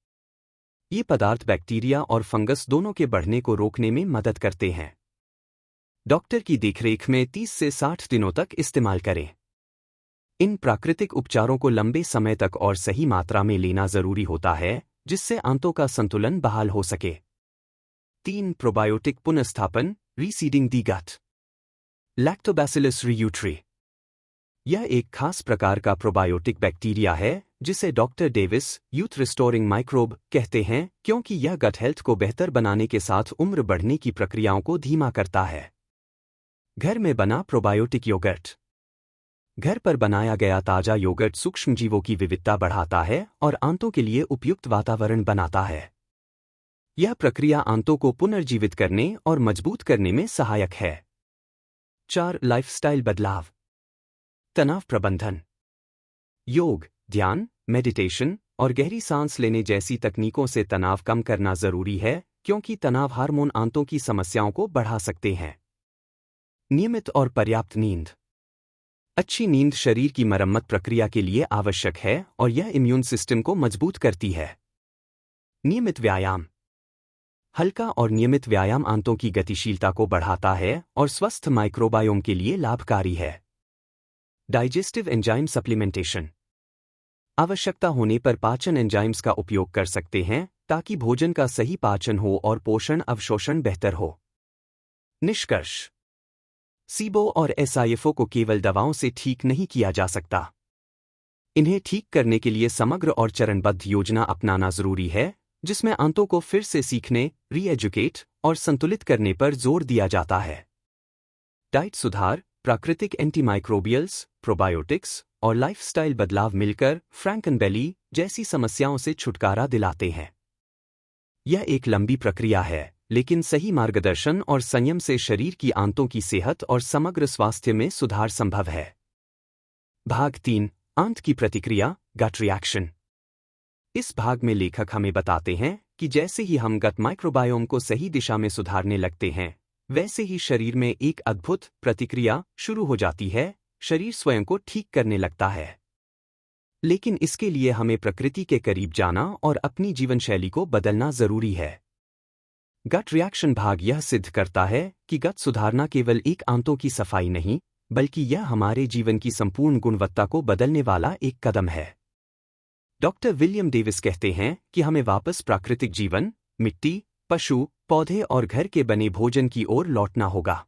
ये पदार्थ बैक्टीरिया और फंगस दोनों के बढ़ने को रोकने में मदद करते हैं। डॉक्टर की देखरेख में 30 से 60 दिनों तक इस्तेमाल करें। इन प्राकृतिक उपचारों को लंबे समय तक और सही मात्रा में लेना जरूरी होता है जिससे आंतों का संतुलन बहाल हो सके। 3. प्रोबायोटिक पुनर्स्थापन, रीसीडिंग दी गट। लैक्टोबैसिलस रियूट्री। यह एक खास प्रकार का प्रोबायोटिक बैक्टीरिया है जिसे doctor Davis youth restoring microbe कहते हैं क्योंकि यह गट हेल्थ को बेहतर बनाने के साथ उम्र बढ़ने की प्रक्रियाओं को धीमा करता है। घर में बना प्रोबायोटिक योगर्ट। घर पर बनाया गया ताजा योगर्ट सूक्ष्मजीवों की विविधता बढ़ाता है और आंतों के लिए उपयुक्त वातावरण बनाता है। यह प्रक्रिया आंतों को पुनर्जीवित करने और मजबूत करने में सहायक है। 4. लाइफस्टाइल बदलाव। तनाव प्रबंधन। योग, ध्यान, मेडिटेशन और गहरी सांस लेने जैसी तकनीकों से तनाव कम करना जरूरी है क्योंकि तनाव हार्मोन आंतों की समस्याओं को बढ़ा सकते हैं। नियमित और पर्याप्त नींद। अच्छी नींद शरीर की मरम्मत प्रक्रिया के लिए आवश्यक है और यह इम्यून सिस्टम को मजबूत करती है। नियमित व्यायाम। हल्का और नियमित व्यायाम आंतों की गतिशीलता को बढ़ाता है और स्वस्थ माइक्रोबायोम के लिए लाभकारी है। Digestive enzyme supplementation. आवश्यकता होने पर पाचन एंजाइम्स का उपयोग कर सकते हैं ताकि भोजन का सही पाचन हो और पोषण अवशोषण बेहतर हो। निष्कर्ष। सीबो और एसआईएफओ को केवल दवाओं से ठीक नहीं किया जा सकता। इन्हें ठीक करने के लिए समग्र और चरणबद्ध योजना अपनाना जरूरी है जिसमें आंतों को फिर से सीखने, री-एजुकेट और संतुलित करने पर जोर दिया जाता है। डाइट सुधार, प्राकृतिक एंटीमाइक्रोबियल्स, प्रोबायोटिक्स और लाइफस्टाइल बदलाव मिलकर फ्रैंकनबेली जैसी समस्याओं से छुटकारा दिलाते हैं। यह एक लंबी प्रक्रिया है, लेकिन सही मार्गदर्शन और संयम से शरीर की आंतों की सेहत और समग्र स्वास्थ्य में सुधार संभव है। भाग 3, आंत की प्रतिक्रिया, गट रिएक्शन। इस भाग में लेखक हमें बताते हैं कि जैसे ही हम गट माइक्रोबायोम को सही दिशा में सुधारने लगते हैं, वैसे ही शरीर में एक अद्भुत प्रतिक्रिया शुरू हो जाती है, शरीर स्वयं को ठीक करने लगता है। लेकिन इसके लिए हमें प्रकृति के करीब जाना और अपनी जीवनशैली को बदलना जरूरी है। गट रिएक्शन भाग यह सिद्ध करता है कि गट सुधारना केवल एक आंतों की सफाई नहीं, बल्कि यह हमारे जीवन की संपूर्ण गुणवत्ता को बदलने वाला एक कदम है। डॉक्टर विलियम डेविस कहते हैं कि हमें वापस प्राकृतिक जीवन, मिट्टी, पशु, पौधे और घर के बने भोजन की ओर लौटना होगा।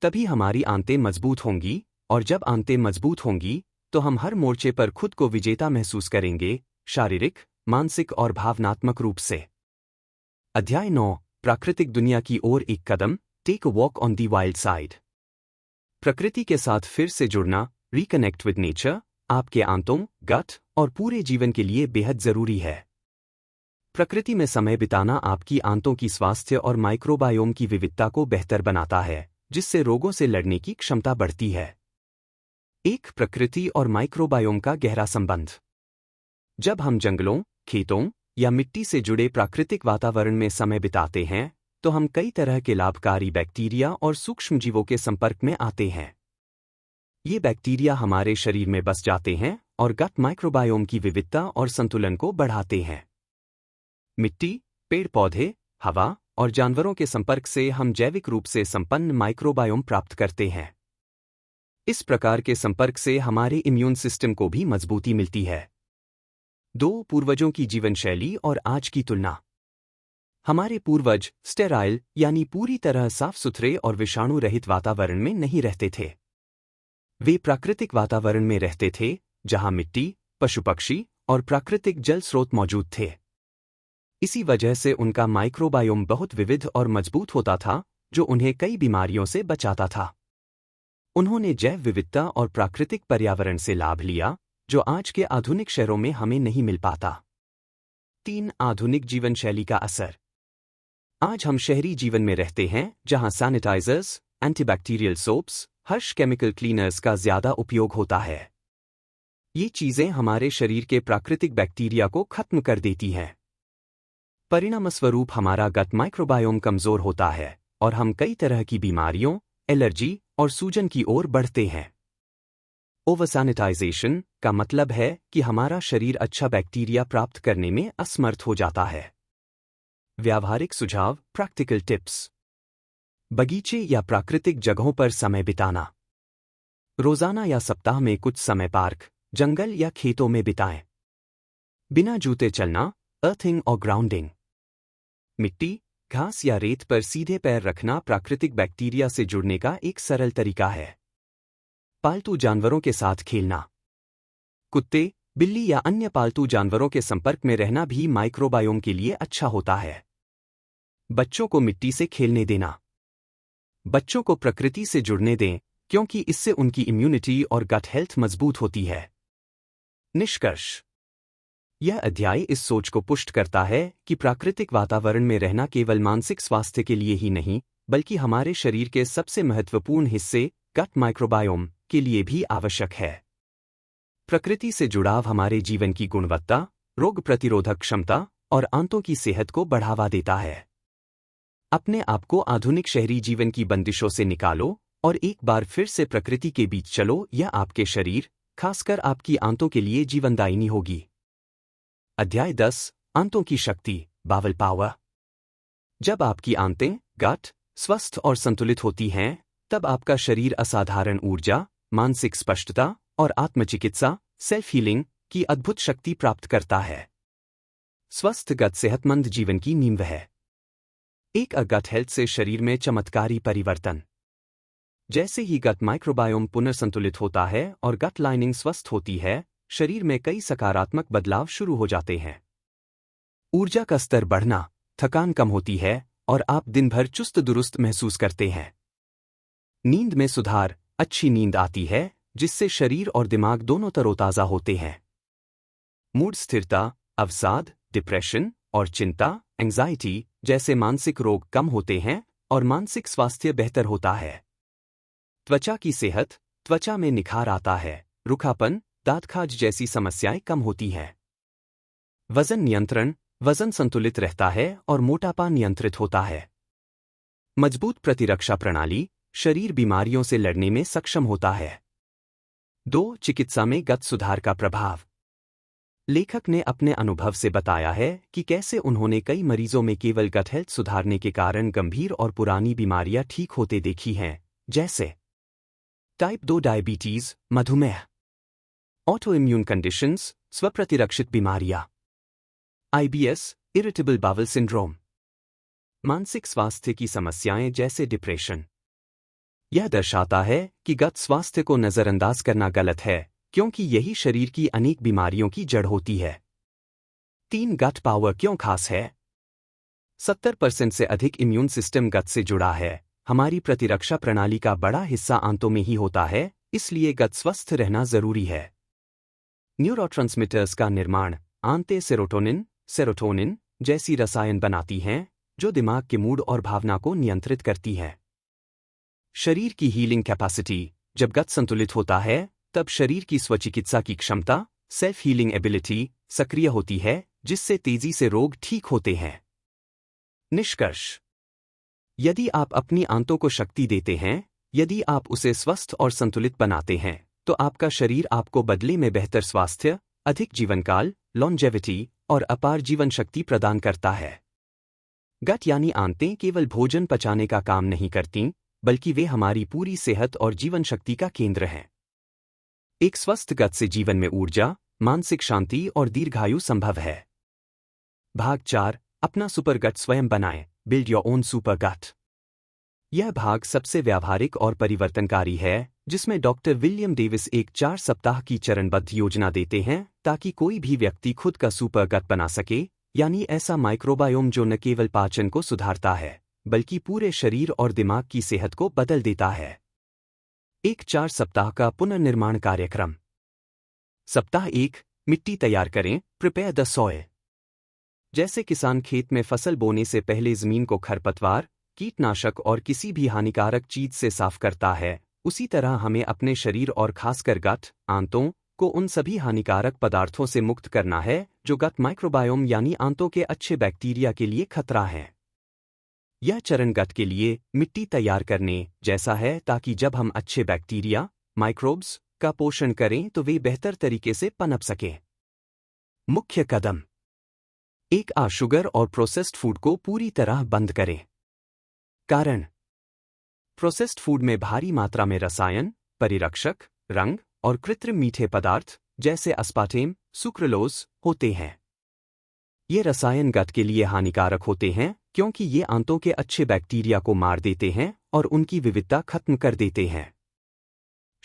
तभी हमारी आंतें मजबूत होंगी और जब आंतें मजबूत होंगी तो हम हर मोर्चे पर खुद को विजेता महसूस करेंगे, शारीरिक, मानसिक और भावनात्मक रूप से। अध्याय 9, प्राकृतिक दुनिया की ओर एक कदम, take a walk on the wild side. प्रकृति के साथ फिर से जुड़ना, रिकनेक्ट विद नेचर, आपके आंतों, गट और पूरे जीवन के लिए बेहद जरूरी है। प्रकृति में समय बिताना आपकी आंतों की स्वास्थ्य और माइक्रोबायोम की विविधता को बेहतर बनाता है, जिससे रोगों से लड़ने की क्षमता बढ़ती है। एक प्रकृति और माइक्रोबायोम का गहरा संबंध। जब हम जंगलों, खेतों या मिट्टी से जुड़े प्राकृतिक वातावरण में समय बिताते हैं, तो हम कई तरह के लाभकारी बैक्टीरिया और सूक्ष्मजीवों के संपर्क में आते हैं। ये बैक्टीरिया हमारे शरीर में बस जाते हैं और गट माइक्रोबायोम की विविधता और संतुलन को बढ़ाते हैं। मिट्टी, पेड़ पौधे, हवा और जानवरों के संपर्क से हम जैविक रूप से संपन्न माइक्रोबायोम प्राप्त करते हैं। इस प्रकार के संपर्क से हमारे इम्यून सिस्टम को भी मजबूती मिलती है। 2. पूर्वजों की जीवन शैली और आज की तुलना। हमारे पूर्वज स्टेराइल यानी पूरी तरह साफ सुथरे और विषाणु रहित वातावरण में नहीं रहते थे। वे प्राकृतिक वातावरण में रहते थे, जहां मिट्टी, पशु पक्षी और प्राकृतिक जल स्रोत मौजूद थे। इसी वजह से उनका माइक्रोबायोम बहुत विविध और मजबूत होता था, जो उन्हें कई बीमारियों से बचाता था। उन्होंने जैव विविधता और प्राकृतिक पर्यावरण से लाभ लिया, जो आज के आधुनिक शहरों में हमें नहीं मिल पाता। 3. आधुनिक जीवन शैली का असर। आज हम शहरी जीवन में रहते हैं, जहां सैनिटाइजर्स, एंटीबैक्टीरियल सोप्स, हर्ष केमिकल क्लीनर्स का ज्यादा उपयोग होता है। ये चीजें हमारे शरीर के प्राकृतिक बैक्टीरिया को खत्म कर देती हैं। परिणामस्वरूप हमारा गट माइक्रोबायोम कमजोर होता है और हम कई तरह की बीमारियों, एलर्जी और सूजन की ओर बढ़ते हैं। ओवर सैनिटाइजेशन का मतलब है कि हमारा शरीर अच्छा बैक्टीरिया प्राप्त करने में असमर्थ हो जाता है। व्यावहारिक सुझाव, प्रैक्टिकल टिप्स। बगीचे या प्राकृतिक जगहों पर समय बिताना। रोजाना या सप्ताह में कुछ समय पार्क, जंगल या खेतों में बिताएं। बिना जूते चलना, अर्थिंग और ग्राउंडिंग। मिट्टी, घास या रेत पर सीधे पैर रखना प्राकृतिक बैक्टीरिया से जुड़ने का एक सरल तरीका है। पालतू जानवरों के साथ खेलना। कुत्ते, बिल्ली या अन्य पालतू जानवरों के संपर्क में रहना भी माइक्रोबायोम के लिए अच्छा होता है। बच्चों को मिट्टी से खेलने देना। बच्चों को प्रकृति से जुड़ने दें, क्योंकि इससे उनकी इम्यूनिटी और गट हेल्थ मजबूत होती है। निष्कर्ष। यह अध्याय इस सोच को पुष्ट करता है कि प्राकृतिक वातावरण में रहना केवल मानसिक स्वास्थ्य के लिए ही नहीं, बल्कि हमारे शरीर के सबसे महत्वपूर्ण हिस्से, गट माइक्रोबायोम, के लिए भी आवश्यक है। प्रकृति से जुड़ाव हमारे जीवन की गुणवत्ता, रोग प्रतिरोधक क्षमता और आंतों की सेहत को बढ़ावा देता है। अपने आप को आधुनिक शहरी जीवन की बंदिशों से निकालो और एक बार फिर से प्रकृति के बीच चलो। यह आपके शरीर, खासकर आपकी आंतों के लिए जीवनदायिनी होगी। अध्याय 10, आंतों की शक्ति, बावल पावर। जब आपकी आंतें, गट, स्वस्थ और संतुलित होती हैं, तब आपका शरीर असाधारण ऊर्जा, मानसिक स्पष्टता और आत्मचिकित्सा, सेल्फ हीलिंग की अद्भुत शक्ति प्राप्त करता है। स्वस्थ गट सेहतमंद जीवन की नींव है। एक गट हेल्थ से शरीर में चमत्कारी परिवर्तन। जैसे ही गट माइक्रोबायोम पुनर्संतुलित होता है और गट लाइनिंग स्वस्थ होती है, शरीर में कई सकारात्मक बदलाव शुरू हो जाते हैं। ऊर्जा का स्तर बढ़ना, थकान कम होती है और आप दिन भर चुस्त दुरुस्त महसूस करते हैं। नींद में सुधार, अच्छी नींद आती है, जिससे शरीर और दिमाग दोनों तरोताजा होते हैं। मूड स्थिरता, अवसाद, डिप्रेशन और चिंता, एंजाइटी जैसे मानसिक रोग कम होते हैं और मानसिक स्वास्थ्य बेहतर होता है। त्वचा की सेहत, त्वचा में निखार आता है, रूखापन, दाँतखाज जैसी समस्याएं कम होती हैं। वजन नियंत्रण, वजन संतुलित रहता है और मोटापा नियंत्रित होता है। मजबूत प्रतिरक्षा प्रणाली, शरीर बीमारियों से लड़ने में सक्षम होता है। 2. चिकित्सा में गट सुधार का प्रभाव। लेखक ने अपने अनुभव से बताया है कि कैसे उन्होंने कई मरीजों में केवल गट हेल्थ सुधारने के कारण गंभीर और पुरानी बीमारियां ठीक होते देखी हैं, जैसे टाइप 2 डायबिटीज, मधुमेह, ऑटो इम्यून कंडीशंस, स्वप्रतिरक्षित बीमारियां, IBS, इरिटेबल बावल सिंड्रोम, मानसिक स्वास्थ्य की समस्याएं जैसे डिप्रेशन। यह दर्शाता है कि गट स्वास्थ्य को नजरअंदाज करना गलत है, क्योंकि यही शरीर की अनेक बीमारियों की जड़ होती है। 3. गट पावर क्यों खास है? 70% से अधिक इम्यून सिस्टम गट से जुड़ा है। हमारी प्रतिरक्षा प्रणाली का बड़ा हिस्सा आंतों में ही होता है, इसलिए गट स्वस्थ रहना जरूरी है। न्यूरोट्रांसमीटर्स का निर्माण, आंतें सेरोटोनिन जैसी रसायन बनाती हैं, जो दिमाग के मूड और भावना को नियंत्रित करती हैं। शरीर की हीलिंग कैपेसिटी, जब गट संतुलित होता है, तब शरीर की स्वचिकित्सा की क्षमता, सेल्फ हीलिंग एबिलिटी, सक्रिय होती है, जिससे तेजी से रोग ठीक होते हैं। निष्कर्ष। यदि आप अपनी आंतों को शक्ति देते हैं, यदि आप उसे स्वस्थ और संतुलित बनाते हैं, तो आपका शरीर आपको बदले में बेहतर स्वास्थ्य, अधिक जीवनकाल, लॉन्जेविटी और अपार जीवन शक्ति प्रदान करता है। गट यानी आंतें केवल भोजन पचाने का काम नहीं करतीं, बल्कि वे हमारी पूरी सेहत और जीवन शक्ति का केंद्र हैं। एक स्वस्थ गट से जीवन में ऊर्जा, मानसिक शांति और दीर्घायु संभव है। भाग 4, अपना सुपर गट स्वयं बनाएं, बिल्ड योर ओन सुपर गट। यह भाग सबसे व्यावहारिक और परिवर्तनकारी है, जिसमें डॉक्टर विलियम डेविस एक 4 सप्ताह की चरणबद्ध योजना देते हैं ताकि कोई भी व्यक्ति खुद का सुपर गट बना सके, यानी ऐसा माइक्रोबायोम जो न केवल पाचन को सुधारता है, बल्कि पूरे शरीर और दिमाग की सेहत को बदल देता है। एक 4 सप्ताह का पुनर्निर्माण कार्यक्रम। सप्ताह 1, मिट्टी तैयार करें, प्रिपेयर द सॉइल। जैसे किसान खेत में फसल बोने से पहले जमीन को खरपतवार, कीटनाशक और किसी भी हानिकारक चीज से साफ करता है, उसी तरह हमें अपने शरीर और खासकर गट, आंतों को उन सभी हानिकारक पदार्थों से मुक्त करना है जो गट माइक्रोबायोम यानी आंतों के अच्छे बैक्टीरिया के लिए खतरा है। यह चरण गट के लिए मिट्टी तैयार करने जैसा है ताकि जब हम अच्छे बैक्टीरिया, माइक्रोब्स का पोषण करें तो वे बेहतर तरीके से पनप सकें। मुख्य कदम। 1, शुगर और प्रोसेस्ड फूड को पूरी तरह बंद करें। कारण: प्रोसेस्ड फूड में भारी मात्रा में रसायन, परिरक्षक, रंग और कृत्रिम मीठे पदार्थ जैसे अस्पार्टेम, सुक्रोलोज होते हैं। ये रसायन गट के लिए हानिकारक होते हैं क्योंकि ये आंतों के अच्छे बैक्टीरिया को मार देते हैं और उनकी विविधता खत्म कर देते हैं।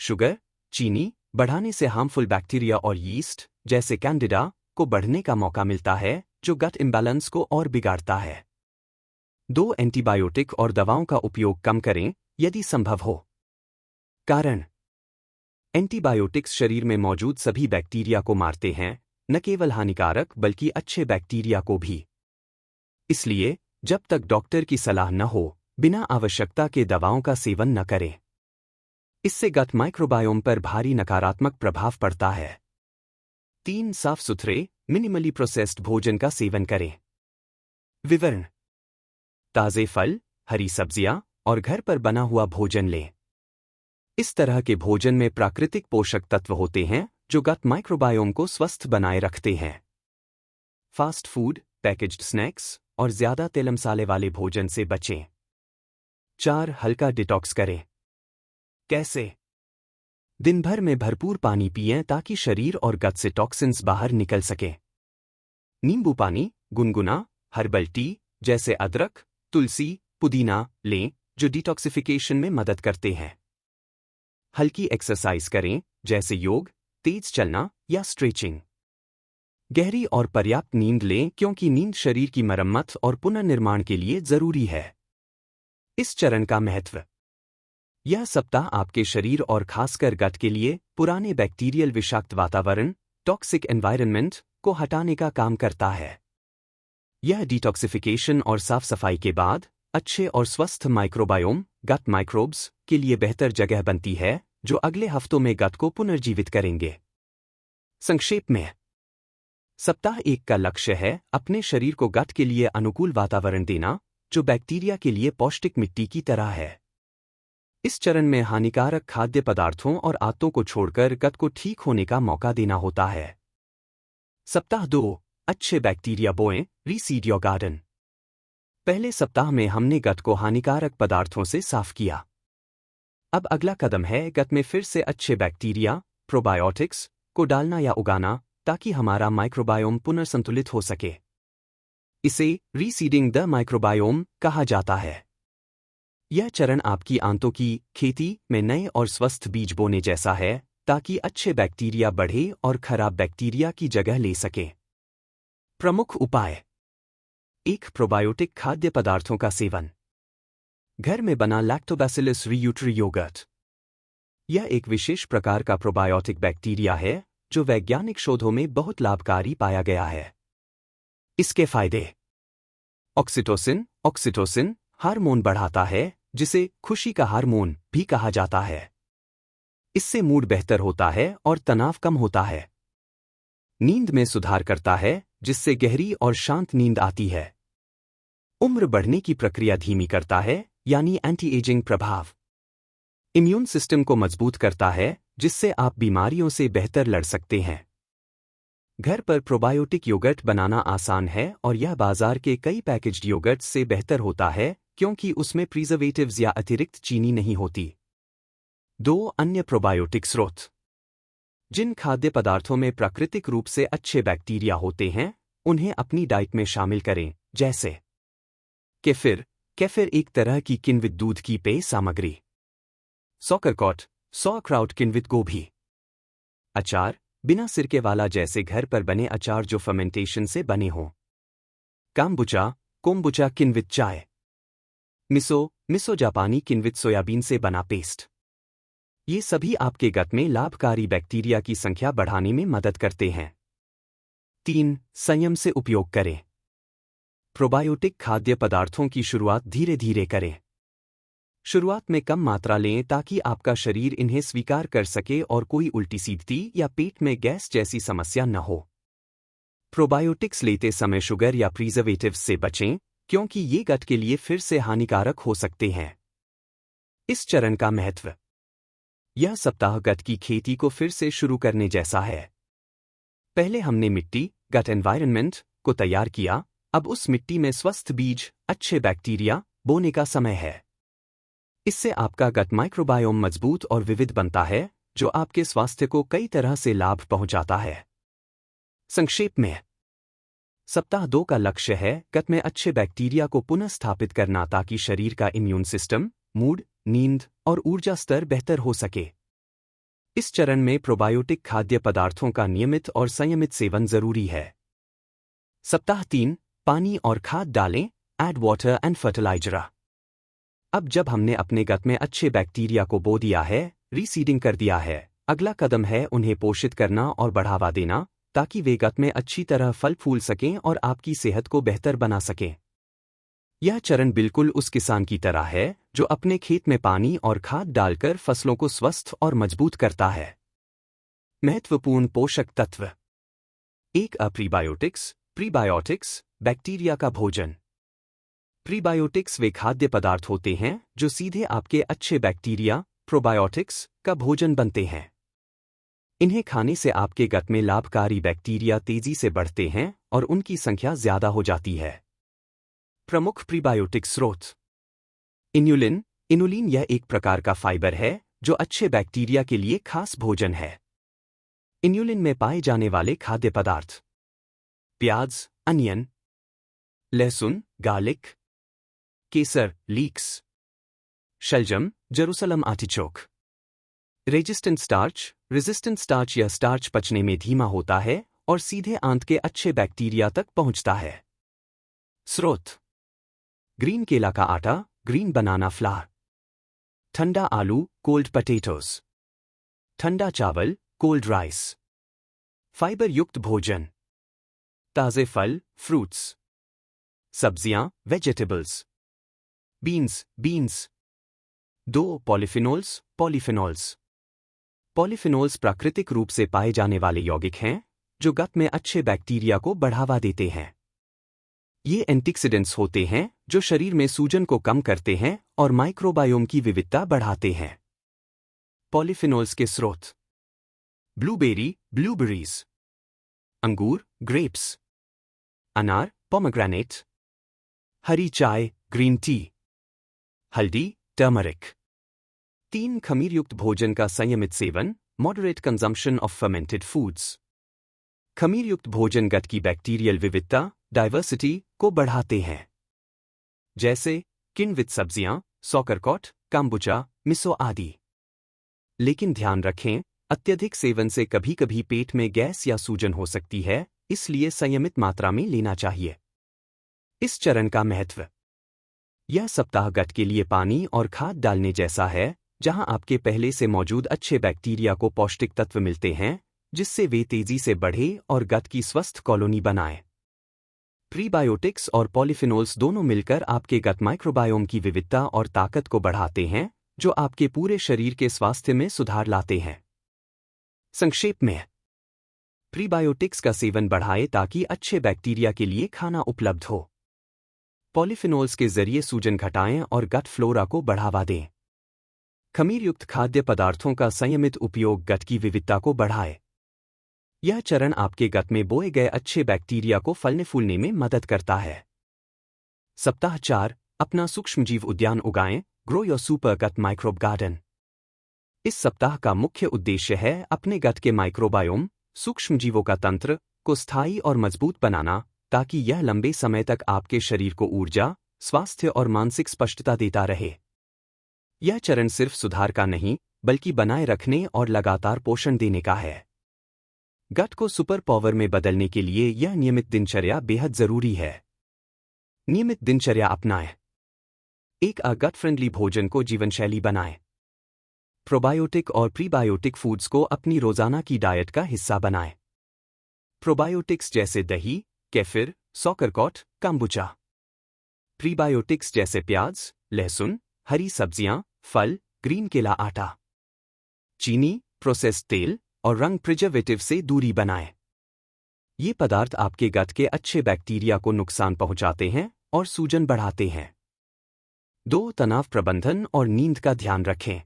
शुगर, चीनी बढ़ाने से हार्मफुल बैक्टीरिया और यीस्ट जैसे कैंडिडा को बढ़ने का मौका मिलता है, जो गट इम्बैलेंस को और बिगाड़ता है। 2, एंटीबायोटिक और दवाओं का उपयोग कम करें यदि संभव हो। कारण: एंटीबायोटिक्स शरीर में मौजूद सभी बैक्टीरिया को मारते हैं, न केवल हानिकारक बल्कि अच्छे बैक्टीरिया को भी। इसलिए जब तक डॉक्टर की सलाह न हो, बिना आवश्यकता के दवाओं का सेवन न करें। इससे गट माइक्रोबायोम पर भारी नकारात्मक प्रभाव पड़ता है। 3, साफ सुथरे, मिनिमली प्रोसेस्ड भोजन का सेवन करें। विवरण: ताजे फल, हरी सब्जियां और घर पर बना हुआ भोजन लें। इस तरह के भोजन में प्राकृतिक पोषक तत्व होते हैं जो गट माइक्रोबायोम को स्वस्थ बनाए रखते हैं। फास्ट फूड, पैकेज्ड स्नैक्स और ज्यादा तेल मसाले वाले भोजन से बचें। 4, हल्का डिटॉक्स करें। कैसे? दिन भर में भरपूर पानी पिएं ताकि शरीर और गट से टॉक्सिन्स बाहर निकल सकें। नींबू पानी, गुनगुना, हर्बल टी जैसे अदरक, तुलसी, पुदीना लें जो डिटॉक्सिफिकेशन में मदद करते हैं। हल्की एक्सरसाइज करें जैसे योग, तेज चलना या स्ट्रेचिंग। गहरी और पर्याप्त नींद लें क्योंकि नींद शरीर की मरम्मत और पुनर्निर्माण के लिए जरूरी है। इस चरण का महत्व। यह सप्ताह आपके शरीर और खासकर गट के लिए पुराने बैक्टीरियल विषाक्त वातावरण, टॉक्सिक एनवायरनमेंट को हटाने का काम करता है। यह डिटॉक्सिफिकेशन और साफ सफाई के बाद अच्छे और स्वस्थ माइक्रोबायोम, गट माइक्रोब्स के लिए बेहतर जगह बनती है, जो अगले हफ्तों में गट को पुनर्जीवित करेंगे। संक्षेप में, सप्ताह 1 का लक्ष्य है अपने शरीर को गट के लिए अनुकूल वातावरण देना, जो बैक्टीरिया के लिए पौष्टिक मिट्टी की तरह है। इस चरण में हानिकारक खाद्य पदार्थों और आदतों को छोड़कर गट को ठीक होने का मौका देना होता है। सप्ताह 2, अच्छे बैक्टीरिया बोएं, रीसीड योर गार्डन। पहले सप्ताह में हमने गट को हानिकारक पदार्थों से साफ किया। अब अगला कदम है गट में फिर से अच्छे बैक्टीरिया, प्रोबायोटिक्स को डालना या उगाना ताकि हमारा माइक्रोबायोम पुनर्संतुलित हो सके। इसे रीसीडिंग द माइक्रोबायोम कहा जाता है। यह चरण आपकी आंतों की खेती में नए और स्वस्थ बीज बोने जैसा है ताकि अच्छे बैक्टीरिया बढ़े और खराब बैक्टीरिया की जगह ले सके। प्रमुख उपाय। 1, प्रोबायोटिक खाद्य पदार्थों का सेवन। घर में बना लैक्टोबैसिलस रियूटरी योगर्ट। यह एक विशेष प्रकार का प्रोबायोटिक बैक्टीरिया है जो वैज्ञानिक शोधों में बहुत लाभकारी पाया गया है। इसके फायदे। ऑक्सीटोसिन हार्मोन बढ़ाता है, जिसे खुशी का हार्मोन भी कहा जाता है। इससे मूड बेहतर होता है और तनाव कम होता है। नींद में सुधार करता है, जिससे गहरी और शांत नींद आती है। उम्र बढ़ने की प्रक्रिया धीमी करता है, यानी एंटी एजिंग प्रभाव। इम्यून सिस्टम को मजबूत करता है, जिससे आप बीमारियों से बेहतर लड़ सकते हैं। घर पर प्रोबायोटिक योगर्ट बनाना आसान है और यह बाजार के कई पैकेज्ड योगर्ट्स से बेहतर होता है क्योंकि उसमें प्रिजर्वेटिव्स या अतिरिक्त चीनी नहीं होती। 2 अन्य प्रोबायोटिक स्रोत। जिन खाद्य पदार्थों में प्राकृतिक रूप से अच्छे बैक्टीरिया होते हैं उन्हें अपनी डाइट में शामिल करें, जैसे केफिर। केफिर एक तरह की किण्वित दूध की पेय सामग्री। सॉकरकॉट, सॉक्राउट किण्वित गोभी। अचार, बिना सिरके वाला जैसे घर पर बने अचार जो फर्मेंटेशन से बने हों। काम्बुचा, कोम्बुचा किण्वित चाय। मिसो जापानी किण्वित सोयाबीन से बना पेस्ट। ये सभी आपके गट में लाभकारी बैक्टीरिया की संख्या बढ़ाने में मदद करते हैं। 3 संयम से उपयोग करें। प्रोबायोटिक खाद्य पदार्थों की शुरुआत धीरे धीरे करें। शुरुआत में कम मात्रा लें ताकि आपका शरीर इन्हें स्वीकार कर सके और कोई उल्टी सीधती या पेट में गैस जैसी समस्या न हो। प्रोबायोटिक्स लेते समय शुगर या प्रिजर्वेटिव्स से बचें क्योंकि ये गट के लिए फिर से हानिकारक हो सकते हैं। इस चरण का महत्व। यह सप्ताह गट की खेती को फिर से शुरू करने जैसा है। पहले हमने मिट्टी, गट एनवायरनमेंट को तैयार किया, अब उस मिट्टी में स्वस्थ बीज, अच्छे बैक्टीरिया बोने का समय है। इससे आपका गट माइक्रोबायोम मजबूत और विविध बनता है जो आपके स्वास्थ्य को कई तरह से लाभ पहुंचाता है। संक्षेप में, सप्ताह 2 का लक्ष्य है गट में अच्छे बैक्टीरिया को पुनः स्थापित करना ताकि शरीर का इम्यून सिस्टम, मूड, नींद और ऊर्जा स्तर बेहतर हो सके। इस चरण में प्रोबायोटिक खाद्य पदार्थों का नियमित और संयमित सेवन जरूरी है। सप्ताह 3, पानी और खाद डालें, ऐड वाटर एंड फर्टिलाइजर। अब जब हमने अपने गट में अच्छे बैक्टीरिया को बो दिया है, रीसीडिंग कर दिया है, अगला कदम है उन्हें पोषित करना और बढ़ावा देना ताकि वे गट में अच्छी तरह फल फूल सकें और आपकी सेहत को बेहतर बना सकें। यह चरण बिल्कुल उस किसान की तरह है जो अपने खेत में पानी और खाद डालकर फसलों को स्वस्थ और मजबूत करता है। महत्वपूर्ण पोषक तत्व। 1 प्रीबायोटिक्स, बैक्टीरिया का भोजन। प्रीबायोटिक्स वे खाद्य पदार्थ होते हैं जो सीधे आपके अच्छे बैक्टीरिया, प्रोबायोटिक्स, का भोजन बनते हैं। इन्हें खाने से आपके गट में लाभकारी बैक्टीरिया तेजी से बढ़ते हैं और उनकी संख्या ज्यादा हो जाती है। प्रमुख प्रीबायोटिक स्रोत। इनुलिन यह एक प्रकार का फाइबर है जो अच्छे बैक्टीरिया के लिए खास भोजन है। इनुलिन में पाए जाने वाले खाद्य पदार्थ: प्याज, अनियन, लहसुन, गार्लिक, केसर, लीक्स, शलजम, जेरूसलम आर्टिचोक। रेजिस्टेंट स्टार्च यह स्टार्च पचने में धीमा होता है और सीधे आंत के अच्छे बैक्टीरिया तक पहुंचता है। स्रोत: ग्रीन केला का आटा, ग्रीन बनाना फ्लावर। ठंडा आलू, कोल्ड पोटैटोज। ठंडा चावल, कोल्ड राइस। फाइबर युक्त भोजन: ताजे फल, फ्रूट्स। सब्जियां, वेजिटेबल्स। बीन्स। 2 पॉलीफिनोल्स। पॉलीफिनोल्स प्राकृतिक रूप से पाए जाने वाले यौगिक हैं जो गट में अच्छे बैक्टीरिया को बढ़ावा देते हैं। ये एंटीऑक्सीडेंट्स होते हैं जो शरीर में सूजन को कम करते हैं और माइक्रोबायोम की विविधता बढ़ाते हैं। पॉलीफिनोल्स के स्रोत: ब्लूबेरीज। अंगूर, ग्रेप्स। अनार, पोमेग्रेनेट। हरी चाय, ग्रीन टी। हल्दी, टर्मरिक। 3 खमीरयुक्त भोजन का संयमित सेवन, moderate consumption of fermented foods. खमीरयुक्त भोजन गट की बैक्टीरियल विविधता, डाइवर्सिटी को बढ़ाते हैं, जैसे किण्वित सब्जियां, सॉकरकॉट, काम्बुचा, मिसो आदि। लेकिन ध्यान रखें, अत्यधिक सेवन से कभी कभी पेट में गैस या सूजन हो सकती है, इसलिए संयमित मात्रा में लेना चाहिए। इस चरण का महत्व। यह सप्ताह गट के लिए पानी और खाद डालने जैसा है, जहां आपके पहले से मौजूद अच्छे बैक्टीरिया को पौष्टिक तत्व मिलते हैं जिससे वे तेजी से बढ़े और गट की स्वस्थ कॉलोनी बनाएं। प्रीबायोटिक्स और पॉलीफिनोल्स दोनों मिलकर आपके गट माइक्रोबायोम की विविधता और ताकत को बढ़ाते हैं, जो आपके पूरे शरीर के स्वास्थ्य में सुधार लाते हैं। संक्षेप में, प्रीबायोटिक्स का सेवन बढ़ाएं ताकि अच्छे बैक्टीरिया के लिए खाना उपलब्ध हो। पॉलीफिनोल्स के जरिए सूजन घटाएं और गट फ्लोरा को बढ़ावा दें। खमीरयुक्त खाद्य पदार्थों का संयमित उपयोग गट की विविधता को बढ़ाए। यह चरण आपके गट में बोए गए अच्छे बैक्टीरिया को फलने फूलने में मदद करता है। सप्ताह 4, अपना सूक्ष्मजीव उद्यान उगाएं, grow your super gut microbe garden. इस सप्ताह का मुख्य उद्देश्य है अपने गट के माइक्रोबायोम, सूक्ष्मजीवों का तंत्र, को स्थायी और मजबूत बनाना, ताकि यह लंबे समय तक आपके शरीर को ऊर्जा, स्वास्थ्य और मानसिक स्पष्टता देता रहे। यह चरण सिर्फ सुधार का नहीं, बल्कि बनाए रखने और लगातार पोषण देने का है। गट को सुपर पावर में बदलने के लिए यह नियमित दिनचर्या बेहद जरूरी है। नियमित दिनचर्या अपनाएं। एक गट फ्रेंडली भोजन को जीवनशैली बनाएं। प्रोबायोटिक और प्रीबायोटिक फूड्स को अपनी रोजाना की डाइट का हिस्सा बनाएं। प्रोबायोटिक्स जैसे दही, केफिर, सौकरकॉट, काम्बुचा। प्रीबायोटिक्स जैसे प्याज, लहसुन, हरी सब्जियां, फल, ग्रीन केला आटा। चीनी, प्रोसेस्ड तेल और रंग प्रिजर्वेटिव से दूरी बनाएं। ये पदार्थ आपके गट के अच्छे बैक्टीरिया को नुकसान पहुंचाते हैं और सूजन बढ़ाते हैं। 2. तनाव प्रबंधन और नींद का ध्यान रखें।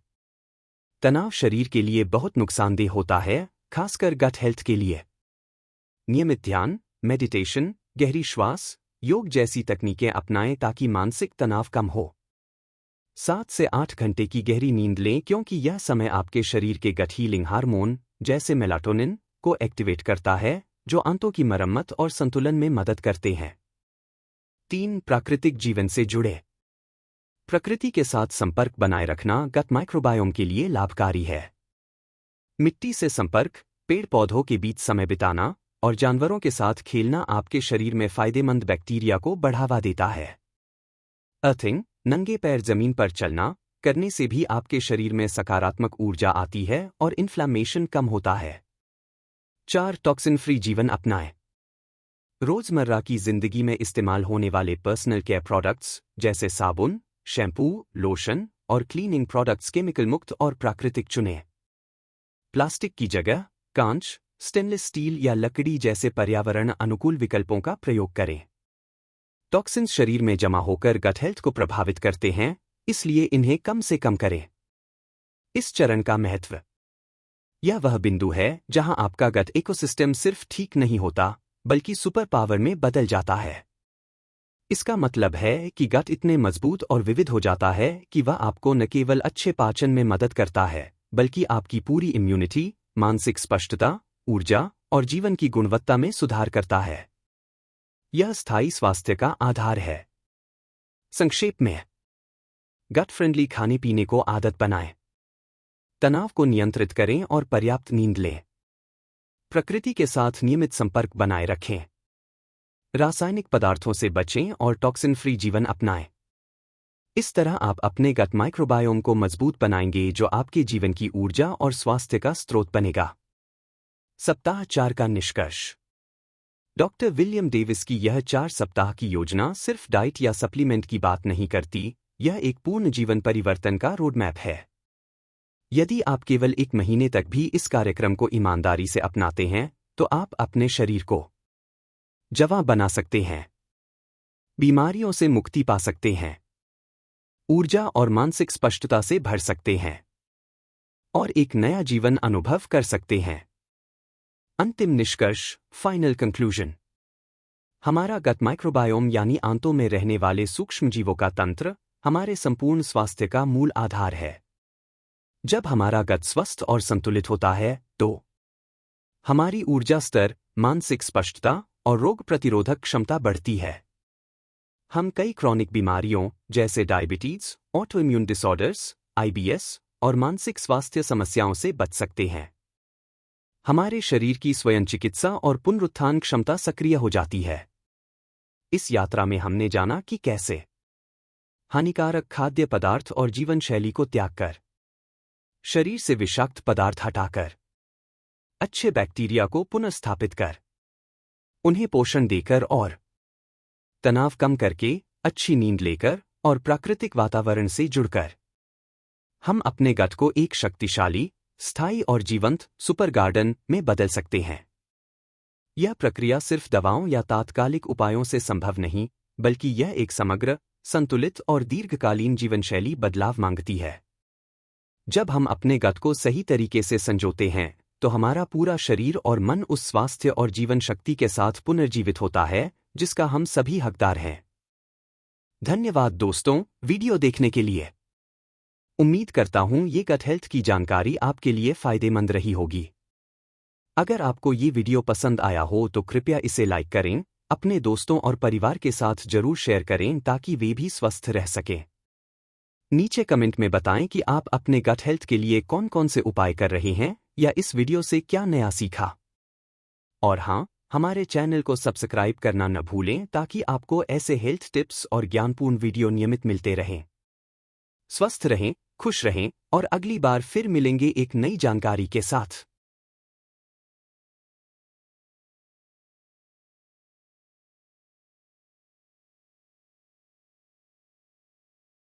तनाव शरीर के लिए बहुत नुकसानदेह होता है, खासकर गट हेल्थ के लिए। नियमित ध्यान, मेडिटेशन, गहरी श्वास, योग जैसी तकनीकें अपनाएं ताकि मानसिक तनाव कम हो। 7 से 8 घंटे की गहरी नींद लें क्योंकि यह समय आपके शरीर के गट हीलिंग हार्मोन, जैसे मेलाटोनिन, को एक्टिवेट करता है, जो आंतों की मरम्मत और संतुलन में मदद करते हैं। 3. प्राकृतिक जीवन से जुड़े। प्रकृति के साथ संपर्क बनाए रखना गट माइक्रोबायोम के लिए लाभकारी है। मिट्टी से संपर्क, पेड़ पौधों के बीच समय बिताना और जानवरों के साथ खेलना आपके शरीर में फायदेमंद बैक्टीरिया को बढ़ावा देता है। अर्थिंग, नंगे पैर जमीन पर चलना करने से भी आपके शरीर में सकारात्मक ऊर्जा आती है और इन्फ्लेमेशन कम होता है। 4. टॉक्सिन फ्री जीवन अपनाएं। रोजमर्रा की जिंदगी में इस्तेमाल होने वाले पर्सनल केयर प्रोडक्ट्स जैसे साबुन, शैम्पू, लोशन और क्लीनिंग प्रोडक्ट्स केमिकल मुक्त और प्राकृतिक चुनें। प्लास्टिक की जगह कांच, स्टेनलेस स्टील या लकड़ी जैसे पर्यावरण अनुकूल विकल्पों का प्रयोग करें। टॉक्सिन्स शरीर में जमा होकर गट हेल्थ को प्रभावित करते हैं, इसलिए इन्हें कम से कम करें। इस चरण का महत्व। यह वह बिंदु है जहां आपका गट इकोसिस्टम सिर्फ ठीक नहीं होता, बल्कि सुपर पावर में बदल जाता है। इसका मतलब है कि गट इतने मजबूत और विविध हो जाता है कि वह आपको न केवल अच्छे पाचन में मदद करता है, बल्कि आपकी पूरी इम्यूनिटी, मानसिक स्पष्टता, ऊर्जा और जीवन की गुणवत्ता में सुधार करता है। यह स्थायी स्वास्थ्य का आधार है। संक्षेप में, गट फ्रेंडली खाने पीने को आदत बनाएं। तनाव को नियंत्रित करें और पर्याप्त नींद लें। प्रकृति के साथ नियमित संपर्क बनाए रखें। रासायनिक पदार्थों से बचें और टॉक्सिन फ्री जीवन अपनाएं। इस तरह आप अपने गट माइक्रोबायोम को मजबूत बनाएंगे, जो आपके जीवन की ऊर्जा और स्वास्थ्य का स्रोत बनेगा। सप्ताह 4 का निष्कर्ष। डॉक्टर विलियम डेविस की यह 4 सप्ताह की योजना सिर्फ डाइट या सप्लीमेंट की बात नहीं करती, यह एक पूर्ण जीवन परिवर्तन का रोडमैप है। यदि आप केवल 1 महीने तक भी इस कार्यक्रम को ईमानदारी से अपनाते हैं, तो आप अपने शरीर को जवां बना सकते हैं, बीमारियों से मुक्ति पा सकते हैं, ऊर्जा और मानसिक स्पष्टता से भर सकते हैं और एक नया जीवन अनुभव कर सकते हैं। अंतिम निष्कर्ष, फाइनल कंक्लूजन। हमारा गट माइक्रोबायोम यानी आंतों में रहने वाले सूक्ष्मजीवों का तंत्र हमारे संपूर्ण स्वास्थ्य का मूल आधार है। जब हमारा गट स्वस्थ और संतुलित होता है, तो हमारी ऊर्जा स्तर, मानसिक स्पष्टता और रोग प्रतिरोधक क्षमता बढ़ती है। हम कई क्रॉनिक बीमारियों जैसे डायबिटीज, ऑटोइम्यून डिसऑर्डर्स, IBS और मानसिक स्वास्थ्य समस्याओं से बच सकते हैं। हमारे शरीर की स्वयं चिकित्सा और पुनरुत्थान क्षमता सक्रिय हो जाती है। इस यात्रा में हमने जाना कि कैसे हानिकारक खाद्य पदार्थ और जीवन शैली को त्याग कर, शरीर से विषाक्त पदार्थ हटाकर, अच्छे बैक्टीरिया को पुनर्स्थापित कर, उन्हें पोषण देकर और तनाव कम करके, अच्छी नींद लेकर और प्राकृतिक वातावरण से जुड़कर हम अपने गट को एक शक्तिशाली, स्थायी और जीवंत सुपर गार्डन में बदल सकते हैं। यह प्रक्रिया सिर्फ दवाओं या तात्कालिक उपायों से संभव नहीं, बल्कि यह एक समग्र, संतुलित और दीर्घकालीन जीवनशैली बदलाव मांगती है। जब हम अपने गट को सही तरीके से संजोते हैं, तो हमारा पूरा शरीर और मन उस स्वास्थ्य और जीवन शक्ति के साथ पुनर्जीवित होता है जिसका हम सभी हकदार हैं। धन्यवाद दोस्तों, वीडियो देखने के लिए। उम्मीद करता हूं ये गट हेल्थ की जानकारी आपके लिए फायदेमंद रही होगी। अगर आपको ये वीडियो पसंद आया हो तो कृपया इसे लाइक करें, अपने दोस्तों और परिवार के साथ जरूर शेयर करें ताकि वे भी स्वस्थ रह सकें। नीचे कमेंट में बताएं कि आप अपने गट हेल्थ के लिए कौन कौन से उपाय कर रहे हैं या इस वीडियो से क्या नया सीखा। और हाँ, हमारे चैनल को सब्सक्राइब करना न भूलें ताकि आपको ऐसे हेल्थ टिप्स और ज्ञानपूर्ण वीडियो नियमित मिलते रहें। स्वस्थ रहें, खुश रहें और अगली बार फिर मिलेंगे एक नई जानकारी के साथ।